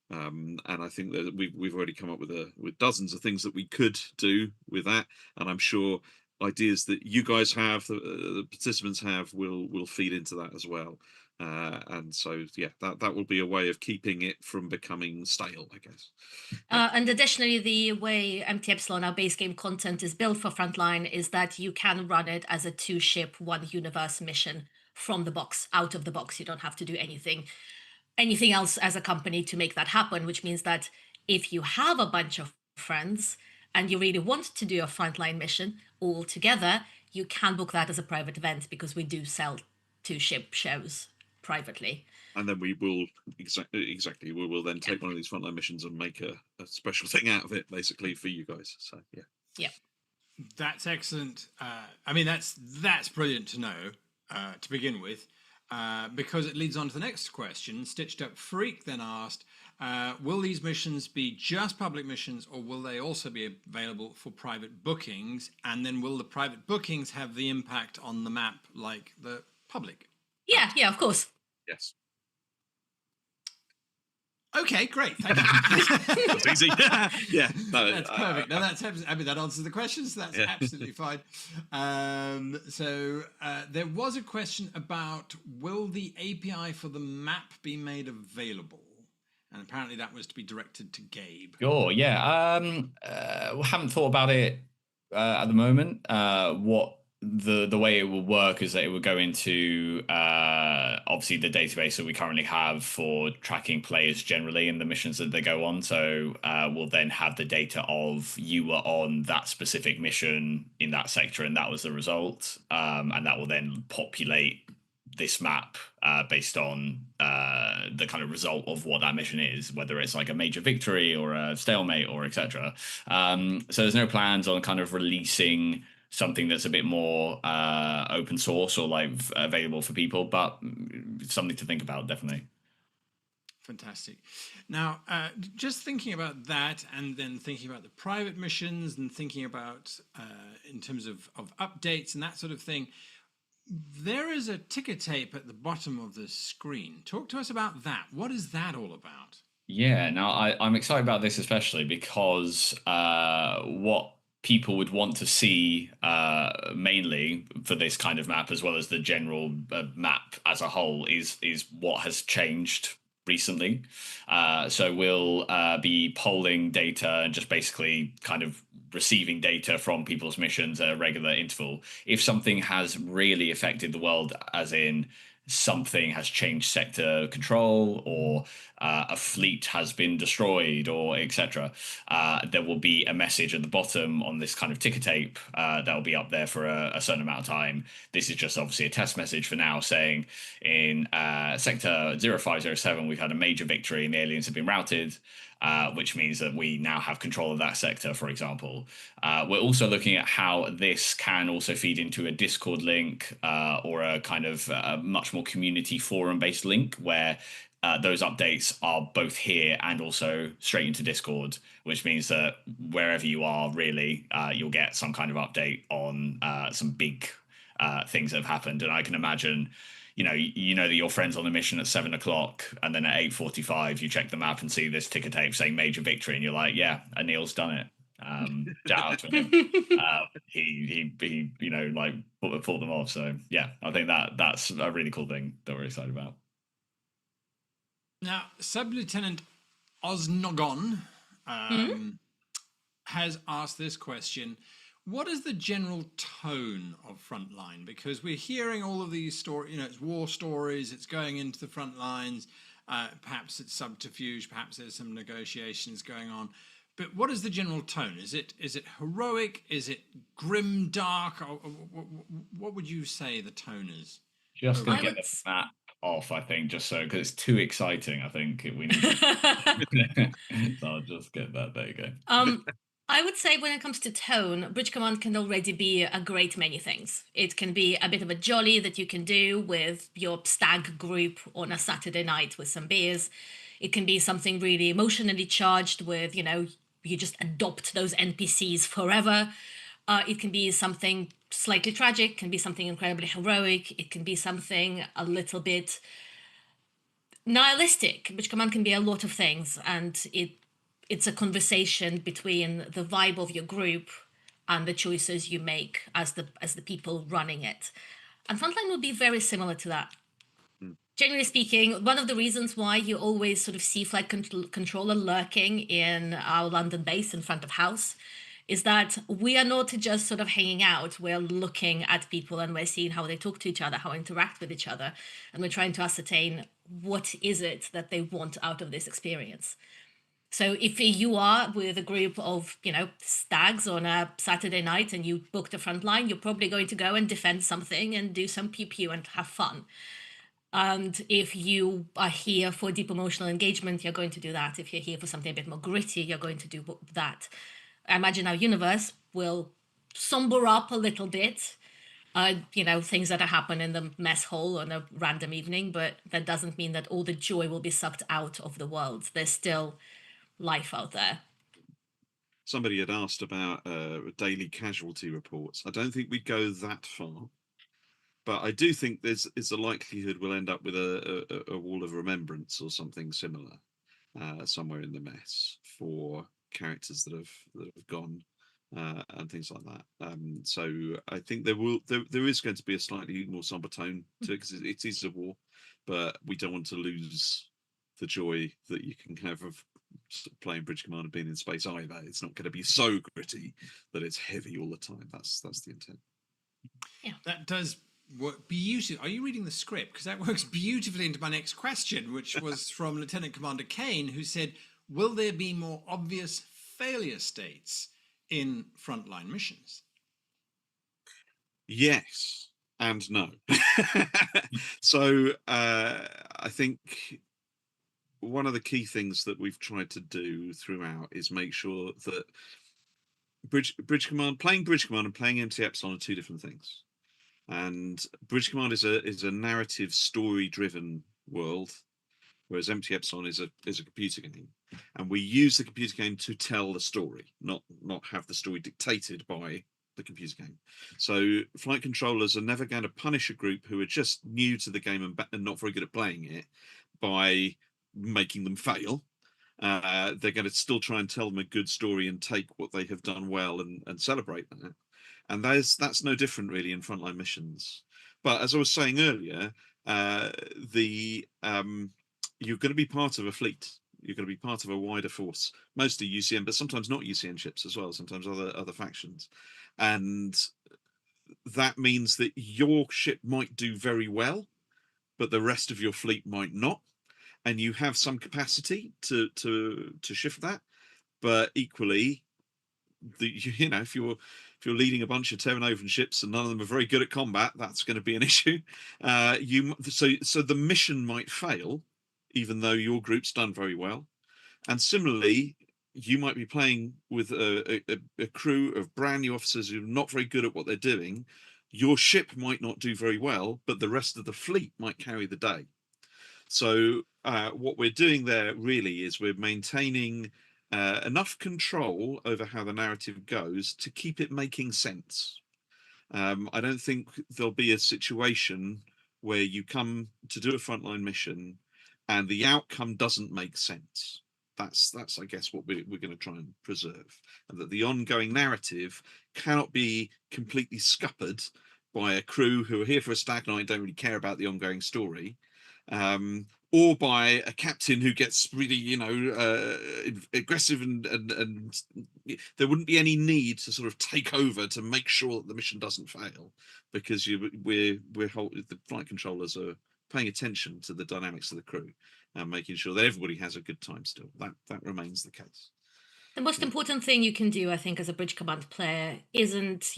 And I think that we've already come up with dozens of things that we could do with that, and I'm sure ideas that you guys have, the participants have, will feed into that as well. And so, yeah, that will be a way of keeping it from becoming stale, I guess. And additionally, the way MT Epsilon, our base game content, is built for Frontline is that you can run it as a 2-ship, 1-universe mission from the box, out of the box. You don't have to do anything else as a company to make that happen, which means that if you have a bunch of friends and you really want to do a Frontline mission all together, you can book that as a private event, because we do sell 2-ship shows privately. And then we will exactly we will then take one of these Frontline missions and make a special thing out of it, basically, for you guys. So Yeah. That's excellent. I mean, that's brilliant to know to begin with, because it leads on to the next question. Stitched Up Freak then asked, will these missions be just public missions, or will they also be available for private bookings? And then will the private bookings have the impact on the map like the public? Yeah, of course. yes. Okay, great. Thank you. That's easy. Yeah, no, That's perfect. No, I mean, that answers the question, so that's absolutely fine. So there was a question about, will the API for the map be made available? And apparently that was to be directed to Gabe. Sure, yeah. We haven't thought about it at the moment. What the way it will work is that it will go into obviously the database that we currently have for tracking players generally and the missions that they go on. So we'll then have the data of you were on that specific mission in that sector, and that was the result. And that will then populate this map based on the kind of result of what that mission is, whether it's like a major victory or a stalemate or etc. So there's no plans on kind of releasing something that's a bit more open source or like available for people, but something to think about, definitely. Fantastic. Now, just thinking about that, and then thinking about the private missions, and thinking about in terms of updates and that sort of thing, there is a ticker tape at the bottom of the screen. Talk to us about that. What is that all about? Yeah, now I'm excited about this especially because what people would want to see mainly for this kind of map, as well as the general map as a whole, is what has changed recently. So we'll be polling data and just basically kind of receiving data from people's missions at a regular interval. If something has really affected the world, as in something has changed sector control, or a fleet has been destroyed, or etc., there will be a message at the bottom on this kind of ticker tape that will be up there for a certain amount of time. This is just obviously a test message for now, saying in sector 0507 we've had a major victory and the aliens have been routed. Which means that we now have control of that sector, for example. We're also looking at how this can also feed into a Discord link or a kind of much more community forum-based link, where those updates are both here and also straight into Discord, which means that wherever you are, really, you'll get some kind of update on some big things that have happened. And I can imagine, you know that your friend's on a mission at 7 o'clock, and then at 8:45 you check the map and see this ticker tape saying major victory, and you're like, yeah, Anil's done it. Shout out to him. He like fought them off. So yeah, I think that's a really cool thing that we're excited about. Now, Sub-Lieutenant Osnogon has asked this question. What is the general tone of Frontline? Because we're hearing all of these stories, it's war stories, it's going into the front lines, perhaps it's subterfuge, perhaps there's some negotiations going on. But what is the general tone? Is it heroic? Is it grim, dark? Or what would you say the tone is? Just going to get the map off, I think, just so, because it's too exciting, I think we need to... So I'll just get that. There you go. I would say when it comes to tone, Bridge Command can already be a great many things. It can be a bit of a jolly that you can do with your stag group on a Saturday night with some beers. It can be something really emotionally charged with, you just adopt those NPCs forever. It can be something slightly tragic, can be something incredibly heroic. It can be something a little bit nihilistic. Bridge Command can be a lot of things, and it's a conversation between the vibe of your group and the choices you make as the people running it. And Frontline will be very similar to that. generally speaking, one of the reasons why you always sort of see flight controller lurking in our London base in front of house is that we are not just sort of hanging out. We're looking at people and we're seeing how they talk to each other, how they interact with each other. And we're trying to ascertain what is it that they want out of this experience. So if you are with a group of, stags on a Saturday night and you booked a Frontline, you're probably going to go and defend something and do some pew pew and have fun. And if you are here for deep emotional engagement, you're going to do that. If you're here for something a bit more gritty, you're going to do that. I imagine our universe will somber up a little bit, things that happen in the mess hall on a random evening, but that doesn't mean that all the joy will be sucked out of the world. There's still life out there. Somebody had asked about daily casualty reports. I don't think we'd go that far. But I do think there's a likelihood we'll end up with a wall of remembrance or something similar somewhere in the mess for characters that have gone and things like that. So I think there is going to be a slightly more somber tone to it because it is a war, but we don't want to lose the joy that you can have of playing Bridge Command and being in space either. It's not going to be so gritty that it's heavy all the time. That's the intent. Yeah, that does work beautifully. Are you reading the script? Because that works beautifully into my next question, which was from Lieutenant Commander Kane, who said, will there be more obvious failure states in Frontline Missions? Yes and no. So I think one of the key things that we've tried to do throughout is make sure that Bridge Command, playing Bridge Command and playing MT Epsilon are two different things. And Bridge Command is a narrative, story-driven world, whereas MT Epsilon is a computer game, and we use the computer game to tell the story, not have the story dictated by the computer game. So flight controllers are never going to punish a group who are just new to the game and not very good at playing it by making them fail. They're going to still try and tell them a good story and take what they have done well and celebrate that. And that's no different really in Frontline Missions. But as I was saying earlier, you're going to be part of a fleet. You're going to be part of a wider force, mostly UCN, but sometimes not UCN ships as well, sometimes other factions. And that means that your ship might do very well, but the rest of your fleet might not. And you have some capacity to shift that. But equally, if you're leading a bunch of Terranovan ships and none of them are very good at combat, that's going to be an issue. So the mission might fail, even though your group's done very well. And similarly, you might be playing with a crew of brand new officers who are not very good at what they're doing. Your ship might not do very well, but the rest of the fleet might carry the day. So what we're doing there really is we're maintaining enough control over how the narrative goes to keep it making sense. I don't think there'll be a situation where you come to do a frontline mission and the outcome doesn't make sense. That's I guess what we're going to try and preserve, and that the ongoing narrative cannot be completely scuppered by a crew who are here for a stag night and don't really care about the ongoing story. Or by a captain who gets really, aggressive and there wouldn't be any need to sort of take over to make sure that the mission doesn't fail, because the flight controllers are paying attention to the dynamics of the crew and making sure that everybody has a good time still. That remains the case. The most important thing you can do, I think, as a Bridge Command player isn't,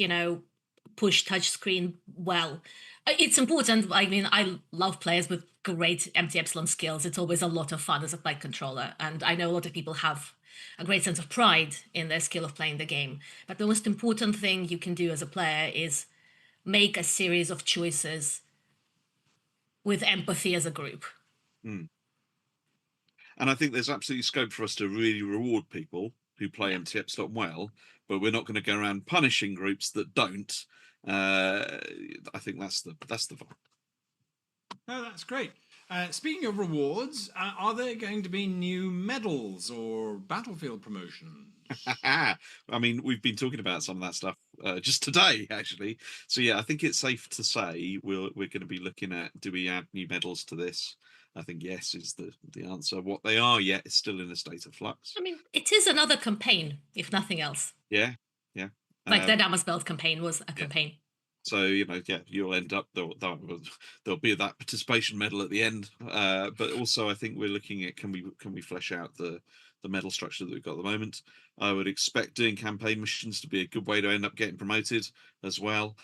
push touchscreen well. It's important. I mean, I love players with great MT Epsilon skills. It's always a lot of fun as a flight controller. And I know a lot of people have a great sense of pride in their skill of playing the game. But the most important thing you can do as a player is make a series of choices with empathy as a group. And I think there's absolutely scope for us to really reward people who play MT Epsilon well, but we're not going to go around punishing groups that don't. I think that's the vibe. No, that's great. Speaking of rewards, are there going to be new medals or battlefield promotions? I mean, we've been talking about some of that stuff just today, actually. So yeah, I think it's safe to say we're going to be looking at, do we add new medals to this? I think yes is the answer. What they are yet is still in a state of flux. I mean, it is another campaign, if nothing else. Yeah, yeah. Like the Adamas Belt campaign was a campaign. So yeah, you'll end up there'll be that participation medal at the end. But also, I think we're looking at can we flesh out the medal structure that we've got at the moment. I would expect doing campaign missions to be a good way to end up getting promoted as well.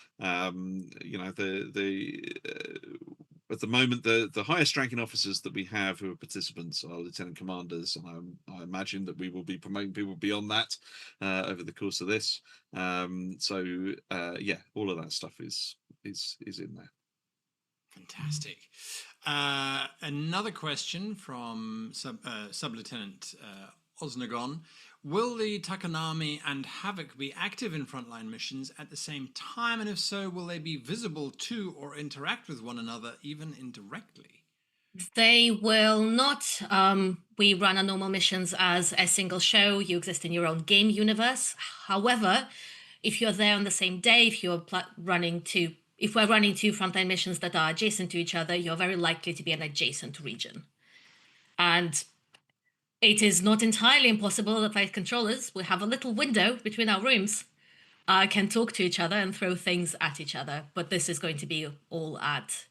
At the moment, the highest ranking officers that we have who are participants are lieutenant commanders, and I imagine that we will be promoting people beyond that over the course of this. Yeah, all of that stuff is in there. Fantastic. Another question from Sub-Lieutenant Osnagon. Will the Takanami and Havoc be active in frontline missions at the same time? And if so, will they be visible to or interact with one another, even indirectly? They will not. We run our normal missions as a single show. You exist in your own game universe. However, if you're there on the same day, if we're running two frontline missions that are adjacent to each other, you're very likely to be an adjacent region. And it is not entirely impossible that like controllers, we have a little window between our rooms, can talk to each other and throw things at each other. But this is going to be all at,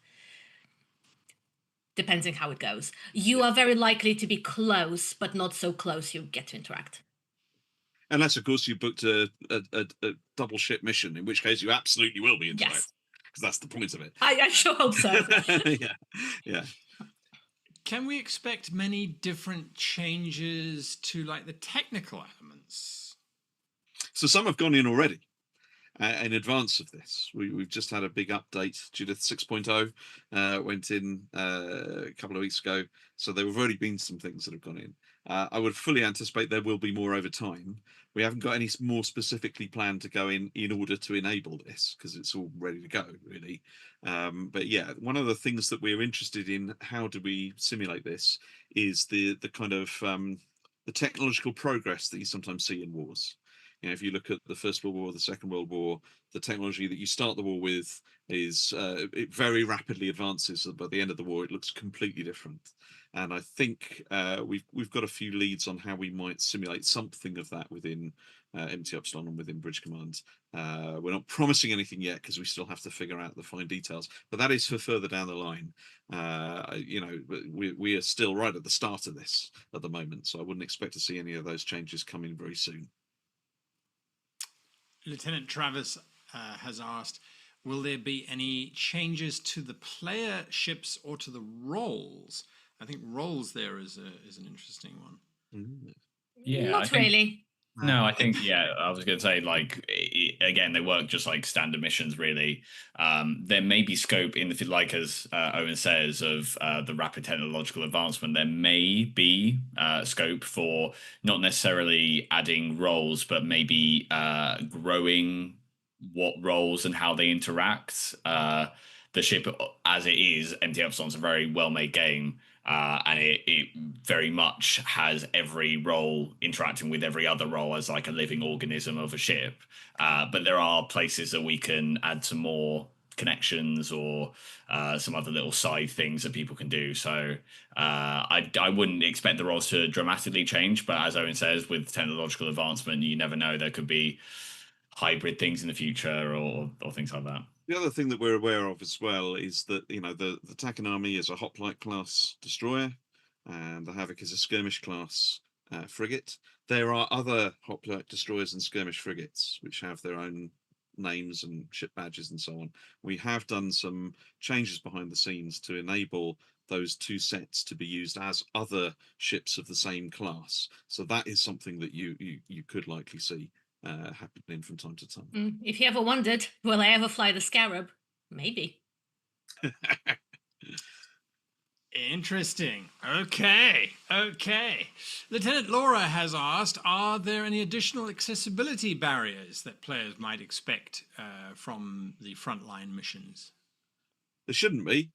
depending how it goes. You are very likely to be close, but not so close you get to interact. Unless, of course, you booked a double ship mission, in which case you absolutely will be interacting. Yes. Because that's the point of it. I sure hope so. Yeah. Can we expect many different changes to like the technical elements? So some have gone in already in advance of this. We've just had a big update. Judith 6.0 went in a couple of weeks ago. So there have already been some things that have gone in. I would fully anticipate there will be more over time. We haven't got any more specifically planned to go in order to enable this because it's all ready to go, really. But yeah, one of the things that we're interested in, how do we simulate this, is the kind of the technological progress that you sometimes see in wars. You know, if you look at the First World War, the Second World War, the technology that you start the war with is it very rapidly advances. By the end of the war, it looks completely different. And I think we've got a few leads on how we might simulate something of that within MT Upsilon and within Bridge Command. We're not promising anything yet because we still have to figure out the fine details. But that is for further down the line. We are still right at the start of this at the moment, so I wouldn't expect to see any of those changes coming very soon. Lieutenant Travis has asked, will there be any changes to the player ships or to the roles? I think roles there is an interesting one. Yeah, not really. No, I think, I was going to say, like, again, they work just like standard missions, really. There may be scope in the, like as Owen says, of the rapid technological advancement, there may be scope for not necessarily adding roles, but maybe growing what roles and how they interact. The ship, as it is, MT Upsilon's a very well-made game. And it very much has every role interacting with every other role as like a living organism of a ship. But there are places that we can add some more connections or some other little side things that people can do. So I wouldn't expect the roles to dramatically change. But as Owen says, with technological advancement, you never know. There could be hybrid things in the future or things like that. The other thing that we're aware of as well is that, you know, the Takanami is a hoplite class destroyer and the Havoc is a skirmish class frigate. There are other hoplite destroyers and skirmish frigates which have their own names and ship badges and so on. We have done some changes behind the scenes to enable those two sets to be used as other ships of the same class. So that is something that you could likely see happening from time to time. If you ever wondered, will I ever fly the Scarab? Maybe. Interesting. Okay. Lieutenant Laura has asked, are there any additional accessibility barriers that players might expect from the frontline missions? There shouldn't be.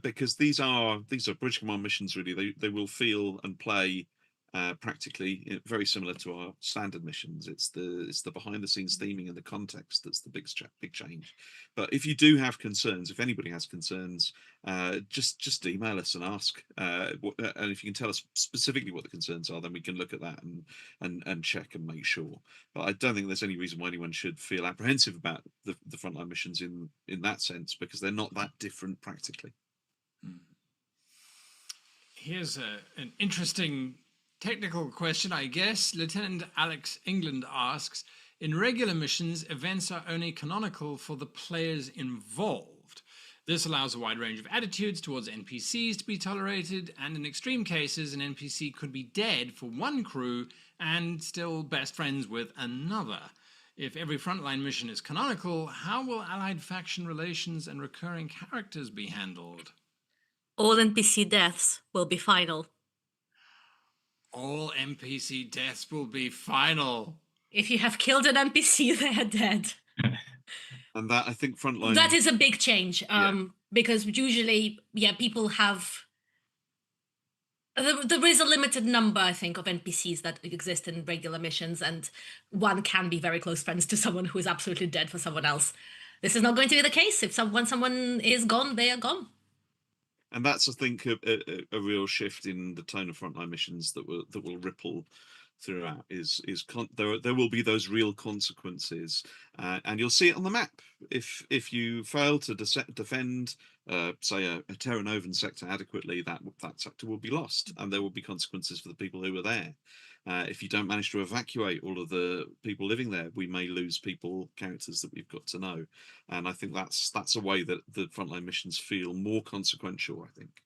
because these are Bridge Command missions. Really, they will feel and play practically very similar to our standard missions. It's the behind the scenes theming and the context that's the big change. But if you do have concerns, if anybody has concerns, just email us and ask. And if you can tell us specifically what the concerns are, then we can look at that and check and make sure. But I don't think there's any reason why anyone should feel apprehensive about the frontline missions in that sense, because they're not that different practically. Here's an interesting technical question, I guess. Lieutenant Alex England asks, in regular missions, events are only canonical for the players involved. This allows a wide range of attitudes towards NPCs to be tolerated, and in extreme cases, an NPC could be dead for one crew and still best friends with another. If every frontline mission is canonical, how will allied faction relations and recurring characters be handled? All NPC deaths will be final. All NPC deaths will be final. If you have killed an NPC, they are dead. And that, I think, frontline... That is a big change, because usually, people have... There is a limited number, I think, of NPCs that exist in regular missions, and one can be very close friends to someone who is absolutely dead for someone else. This is not going to be the case. If someone is gone, they are gone. And that's, I think, a real shift in the tone of frontline missions that will ripple throughout. There will be those real consequences, and you'll see it on the map. If you fail to defend, say, a Terra Novan sector adequately, that sector will be lost, and there will be consequences for the people who were there. If you don't manage to evacuate all of the people living there, we may lose characters that we've got to know. And I think that's a way that the frontline missions feel more consequential, I think.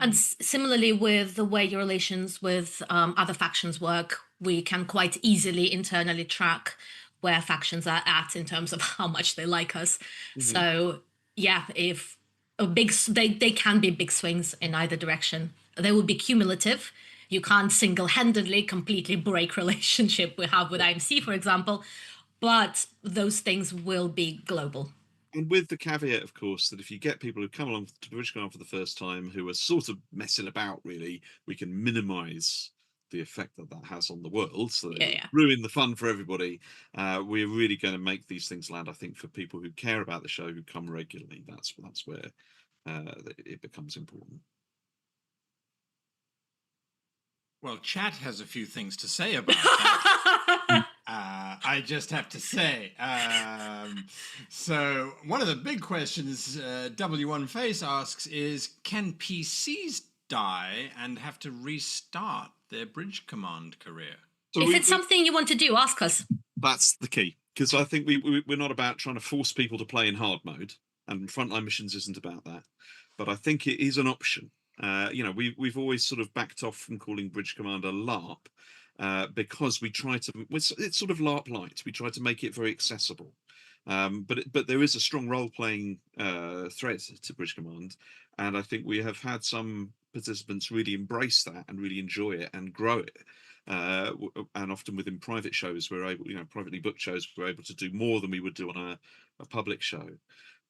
And similarly with the way your relations with other factions work, we can quite easily internally track where factions are at in terms of how much they like us. Mm-hmm. So if they can be big swings in either direction. They will be cumulative. You can't single-handedly completely break relationship we have with IMC, for example, but those things will be global. And with the caveat, of course, that if you get people who come along to Bridge Command for the first time who are sort of messing about, really, we can minimise the effect that has on the world, so that ruin the fun for everybody. We're really going to make these things land, I think, for people who care about the show, who come regularly. That's where it becomes important. Well, chat has a few things to say about that. I just have to say. So one of the big questions W1 Face asks is, can PCs die and have to restart their Bridge Command career? So if it's something you want to do, ask us. That's the key, because I think we're not about trying to force people to play in hard mode, and Frontline Missions isn't about that. But I think it is an option. We've always sort of backed off from calling Bridge Command a LARP because we try to. It's sort of LARP light. We try to make it very accessible, but there is a strong role-playing thread to Bridge Command, and I think we have had some participants really embrace that and really enjoy it and grow it. And often within private shows, we're able, privately booked shows, we're able to do more than we would do on a public show.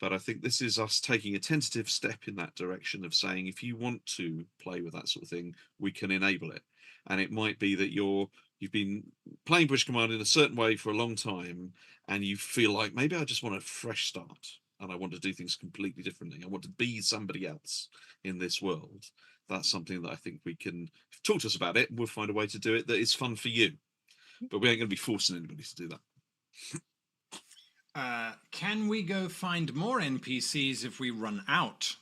But I think this is us taking a tentative step in that direction of saying, if you want to play with that sort of thing, we can enable it. And it might be that you've been playing Bridge Command in a certain way for a long time, and you feel like, maybe I just want a fresh start, and I want to do things completely differently. I want to be somebody else in this world. That's something that I think we can talk to us about it, and we'll find a way to do it that is fun for you. But we ain't going to be forcing anybody to do that. Can we go find more NPCs if we run out?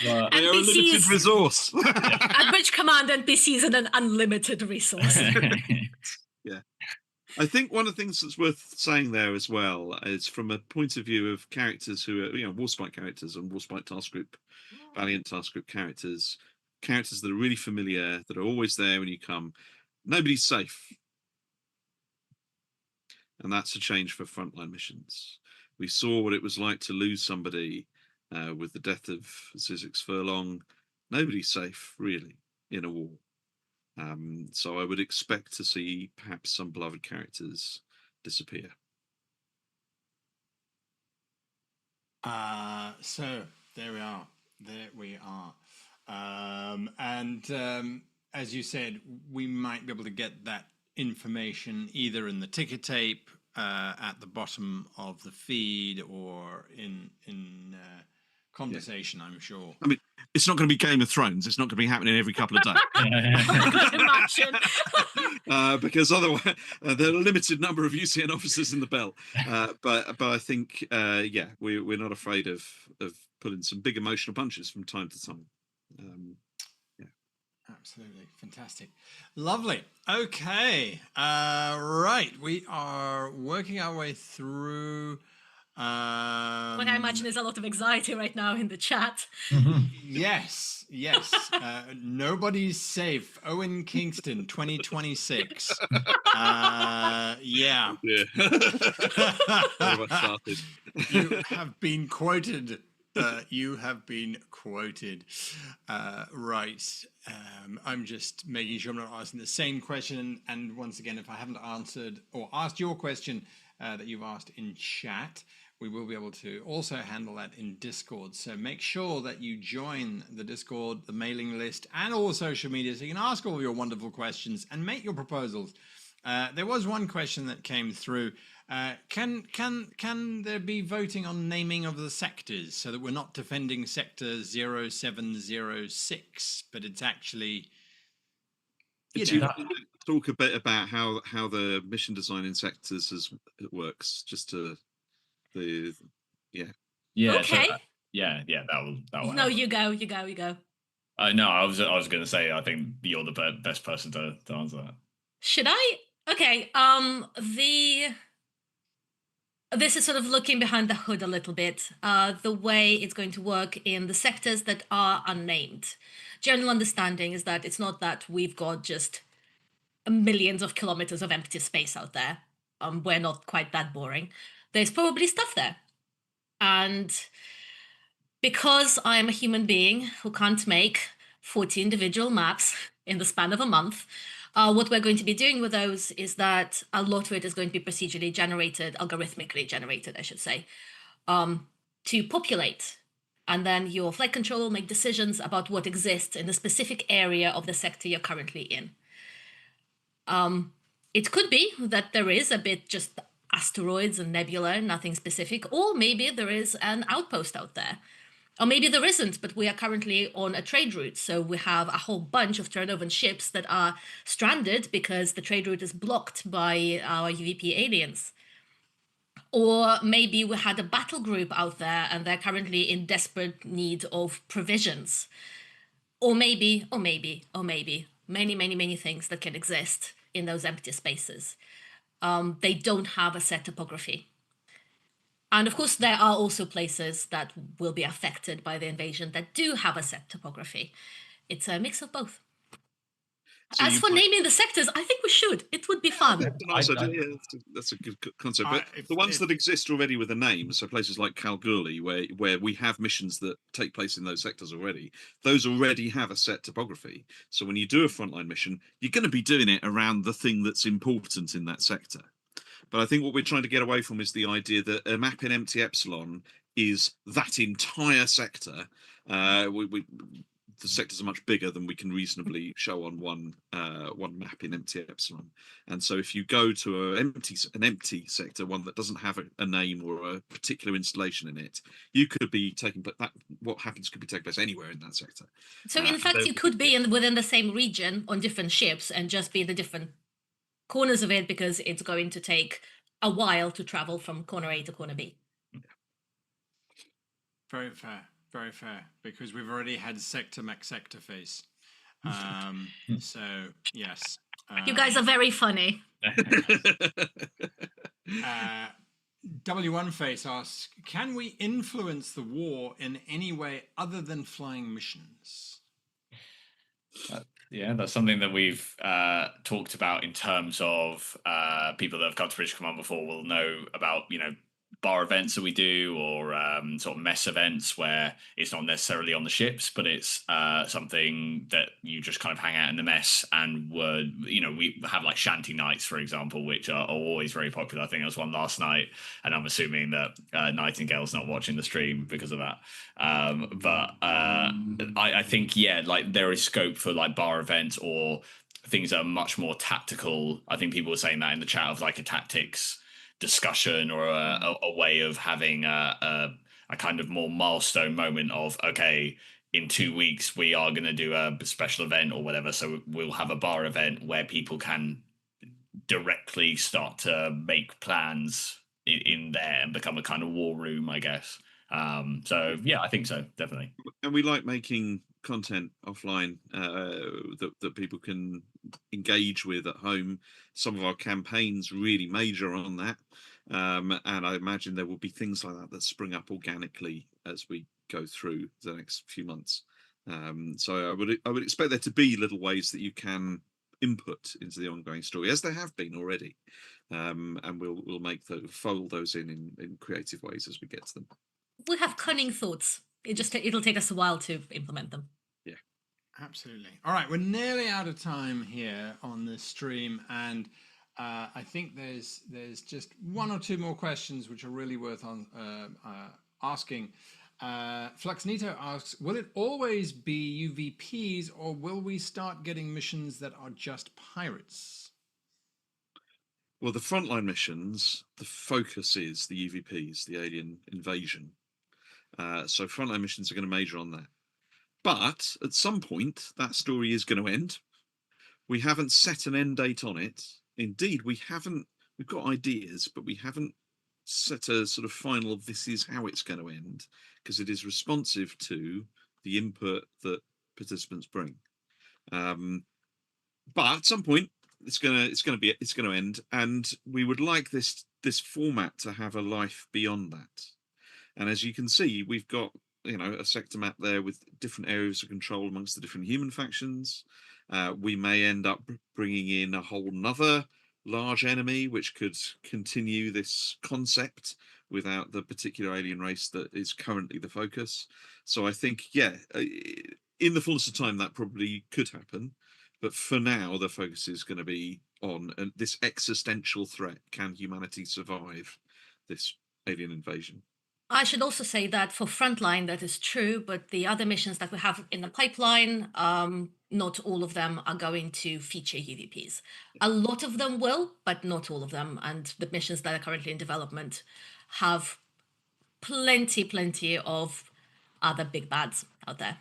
They're a limited resource. At Bridge Command, NPCs are an unlimited resource. Yeah. I think one of the things that's worth saying there as well is from a point of view of characters who are, Warspite characters and Warspite Task Group, Valiant Task Group characters that are really familiar, that are always there when you come. Nobody's safe. And that's a change for Frontline Missions. We saw what it was like to lose somebody with the death of Zizix Furlong. Nobody's safe, really, in a war. So I would expect to see perhaps some beloved characters disappear. So there we are. There we are. As you said, we might be able to get that information either in the ticker tape at the bottom of the feed or in conversation, I'm sure. I mean, it's not going to be Game of Thrones. It's not going to be happening every couple of days. I could imagine. Because otherwise, there are a limited number of UCN officers in the belt. But I think, we're not afraid of pulling some big emotional punches from time to time. Absolutely fantastic, lovely. Okay, right. We are working our way through. What I imagine is a lot of anxiety right now in the chat. Yes. Nobody's safe. Owen, Kingston, 2026. Yeah. Very much started. You have been quoted. Right. I'm just making sure I'm not asking the same question. And once again, if I haven't answered or asked your question that you've asked in chat, we will be able to also handle that in Discord. So make sure that you join the Discord, the mailing list, and all social media so you can ask all of your wonderful questions and make your proposals. There was one question that came through. Can there be voting on naming of the sectors so that we're not defending sector 0706, but it's actually... Talk a bit about how the mission design in sectors works, just to... Okay. That will No, help. you go. No, I was going to say I think you're the best person to answer that. Should I? Okay. This is sort of looking behind the hood a little bit. The way it's going to work in the sectors that are unnamed. General understanding is that it's not that we've got just millions of kilometers of empty space out there. We're not quite that boring. There's probably stuff there. And because I am a human being who can't make 40 individual maps in the span of a month, what we're going to be doing with those is that a lot of it is going to be procedurally generated, algorithmically generated, I should say, to populate. And then your flight control will make decisions about what exists in the specific area of the sector you're currently in. It could be that there is a bit just asteroids and nebula, nothing specific, or maybe there is an outpost out there. Or maybe there isn't, but we are currently on a trade route, so we have a whole bunch of Terranovan ships that are stranded because the trade route is blocked by our UVP aliens. Or maybe we had a battle group out there and they're currently in desperate need of provisions. Or maybe, many things that can exist in those empty spaces. They don't have a set topography. And of course, there are also places that will be affected by the invasion that do have a set topography. It's a mix of both. So as for naming the sectors, I think we should. It would be fun. That's a good concept. But the ones that exist already with a name, so places like Kalgoorlie, where we have missions that take place in those sectors already, those already have a set topography. So when you do a frontline mission, you're going to be doing it around the thing that's important in that sector. But I think what we're trying to get away from is the idea that a map in empty epsilon is that entire sector. The sectors are much bigger than we can reasonably show on one map in empty epsilon. And so if you go to an empty sector, one that doesn't have a name or a particular installation in it, you could be taking, but what happens could be taking place anywhere in that sector. So in fact, you could be within the same region on different ships and just be the different corners of it because it's going to take a while to travel from corner A to corner B. Very fair, because we've already had sector mac sector face. So yes, you guys are very funny. W1 Face asks, can we influence the war in any way other than flying missions? Yeah, that's something that we've talked about in terms of people that have come to British Command before will know about, bar events that we do, or sort of mess events where it's not necessarily on the ships, but it's something that you just kind of hang out in the mess. And we have like shanty nights, for example, which are always very popular. I think there was one last night, and I'm assuming that Nightingale's not watching the stream because of that. I think, yeah, like there is scope for like bar events or things that are much more tactical. I think people were saying that in the chat, of like a tactics discussion, or a way of having a kind of more milestone moment of, okay, in 2 weeks we are going to do a special event or whatever, so we'll have a bar event where people can directly start to make plans in there and become a kind of war room, I guess. So yeah, I think so, definitely. And we like making content offline that people can engage with at home. Some of our campaigns really major on that, and I imagine there will be things like that spring up organically as we go through the next few months. So I would expect there to be little ways that you can input into the ongoing story, as there have been already, and we'll fold those in creative ways as we get to them. We have cunning thoughts. It'll take us a while to implement them. Yeah, absolutely. All right, we're nearly out of time here on this stream, and I think there's just one or two more questions which are really worth asking. Fluxnito asks, will it always be UVPs, or will we start getting missions that are just pirates? Well, the frontline missions, the focus is the UVPs, the alien invasion. So frontline missions are going to major on that. But at some point, that story is going to end. We haven't set an end date on it. Indeed, we've got ideas, but we haven't set a sort of final, this is how it's going to end, because it is responsive to the input that participants bring. But at some point, it's going to end, and we would like this format to have a life beyond that. And as you can see, we've got a sector map there with different areas of control amongst the different human factions. We may end up bringing in a whole nother large enemy, which could continue this concept without the particular alien race that is currently the focus. So I think, yeah, in the fullness of time, that probably could happen. But for now, the focus is going to be on this existential threat. Can humanity survive this alien invasion? I should also say that for Frontline, that is true, but the other missions that we have in the pipeline, not all of them are going to feature UVPs. A lot of them will, but not all of them. And the missions that are currently in development have plenty of other big bads out there.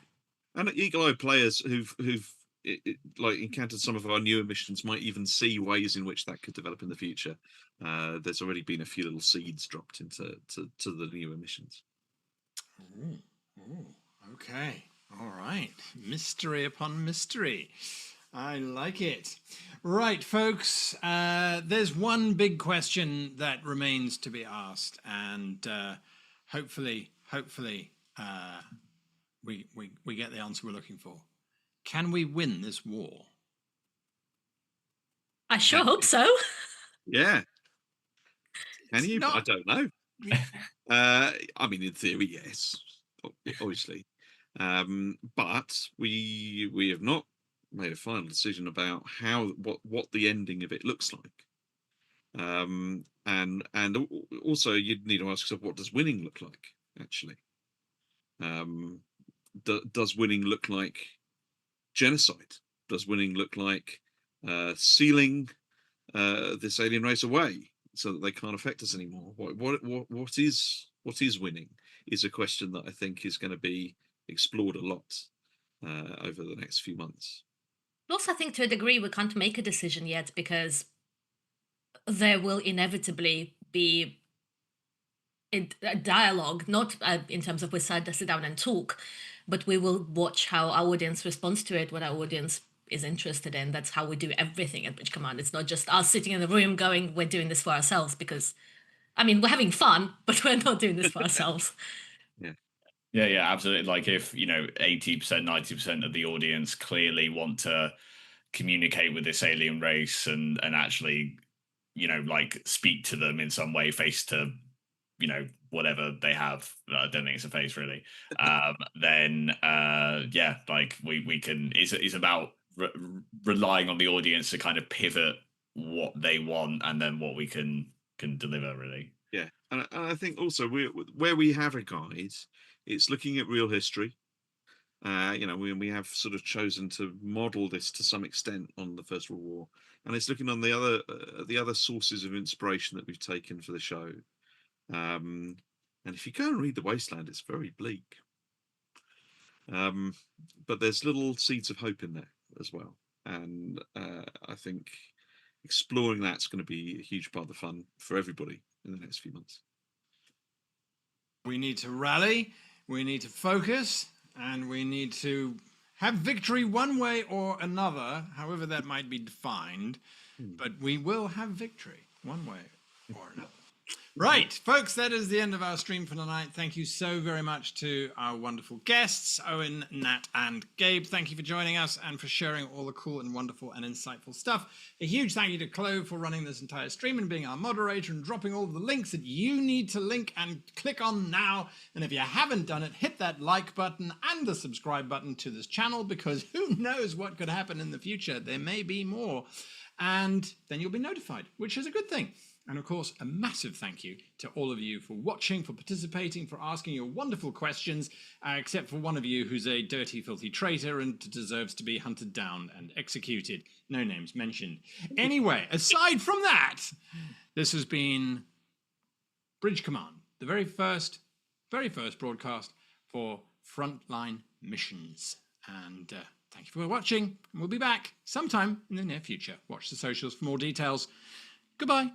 And eagle-eyed players who've like encountered some of our newer missions might even see ways in which that could develop in the future. There's already been a few little seeds dropped into the newer missions. Okay, all right, mystery upon mystery. I like it. Right, folks, there's one big question that remains to be asked, and hopefully we get the answer we're looking for. Can we win this war? I sure hope so. Yeah. Can you? Not... I don't know. I mean, in theory, yes, obviously. But we have not made a final decision about what the ending of it looks like. And also you'd need to ask yourself, what does winning look like, actually? Does winning look like genocide? Does winning look like sealing this alien race away so that they can't affect us anymore? What is winning is a question that I think is going to be explored a lot over the next few months. Also, I think to a degree we can't make a decision yet, because there will inevitably be a dialogue, not in terms of we sit down and talk, but we will watch how our audience responds to it, what our audience is interested in. That's how we do everything at Bridge Command. It's not just us sitting in the room going, we're doing this for ourselves, because, I mean, we're having fun, but we're not doing this for ourselves. Yeah, absolutely. Like if, 80%, 90% of the audience clearly want to communicate with this alien race and actually, like speak to them in some way, face to you know, whatever they have, I don't think it's a face really. Then yeah, like we can. It's about relying on the audience to kind of pivot what they want and then what we can deliver really. Yeah, and I think also where we have a guide, it's looking at real history. You know, we have sort of chosen to model this to some extent on the First World War, and it's looking on the other sources of inspiration that we've taken for the show. And if you go and read The Wasteland, it's very bleak. But there's little seeds of hope in there as well, and I think exploring that's going to be a huge part of the fun for everybody in the next few months. We need to rally, we need to focus, and we need to have victory one way or another, however that might be defined. But we will have victory one way or another. Right, folks, that is the end of our stream for tonight. Thank you so very much to our wonderful guests, Owen, Nat, and Gabe. Thank you for joining us and for sharing all the cool and wonderful and insightful stuff. A huge thank you to Chloe for running this entire stream and being our moderator and dropping all the links that you need to link and click on now. And if you haven't done it, hit that like button and the subscribe button to this channel, because who knows what could happen in the future. There may be more. And then you'll be notified, which is a good thing. And of course, a massive thank you to all of you for watching, for participating, for asking your wonderful questions, except for one of you who's a dirty, filthy traitor and deserves to be hunted down and executed. No names mentioned. Anyway, aside from that, this has been Bridge Command, the very first broadcast for Frontline Missions. And thank you for watching. And we'll be back sometime in the near future. Watch the socials for more details. Goodbye.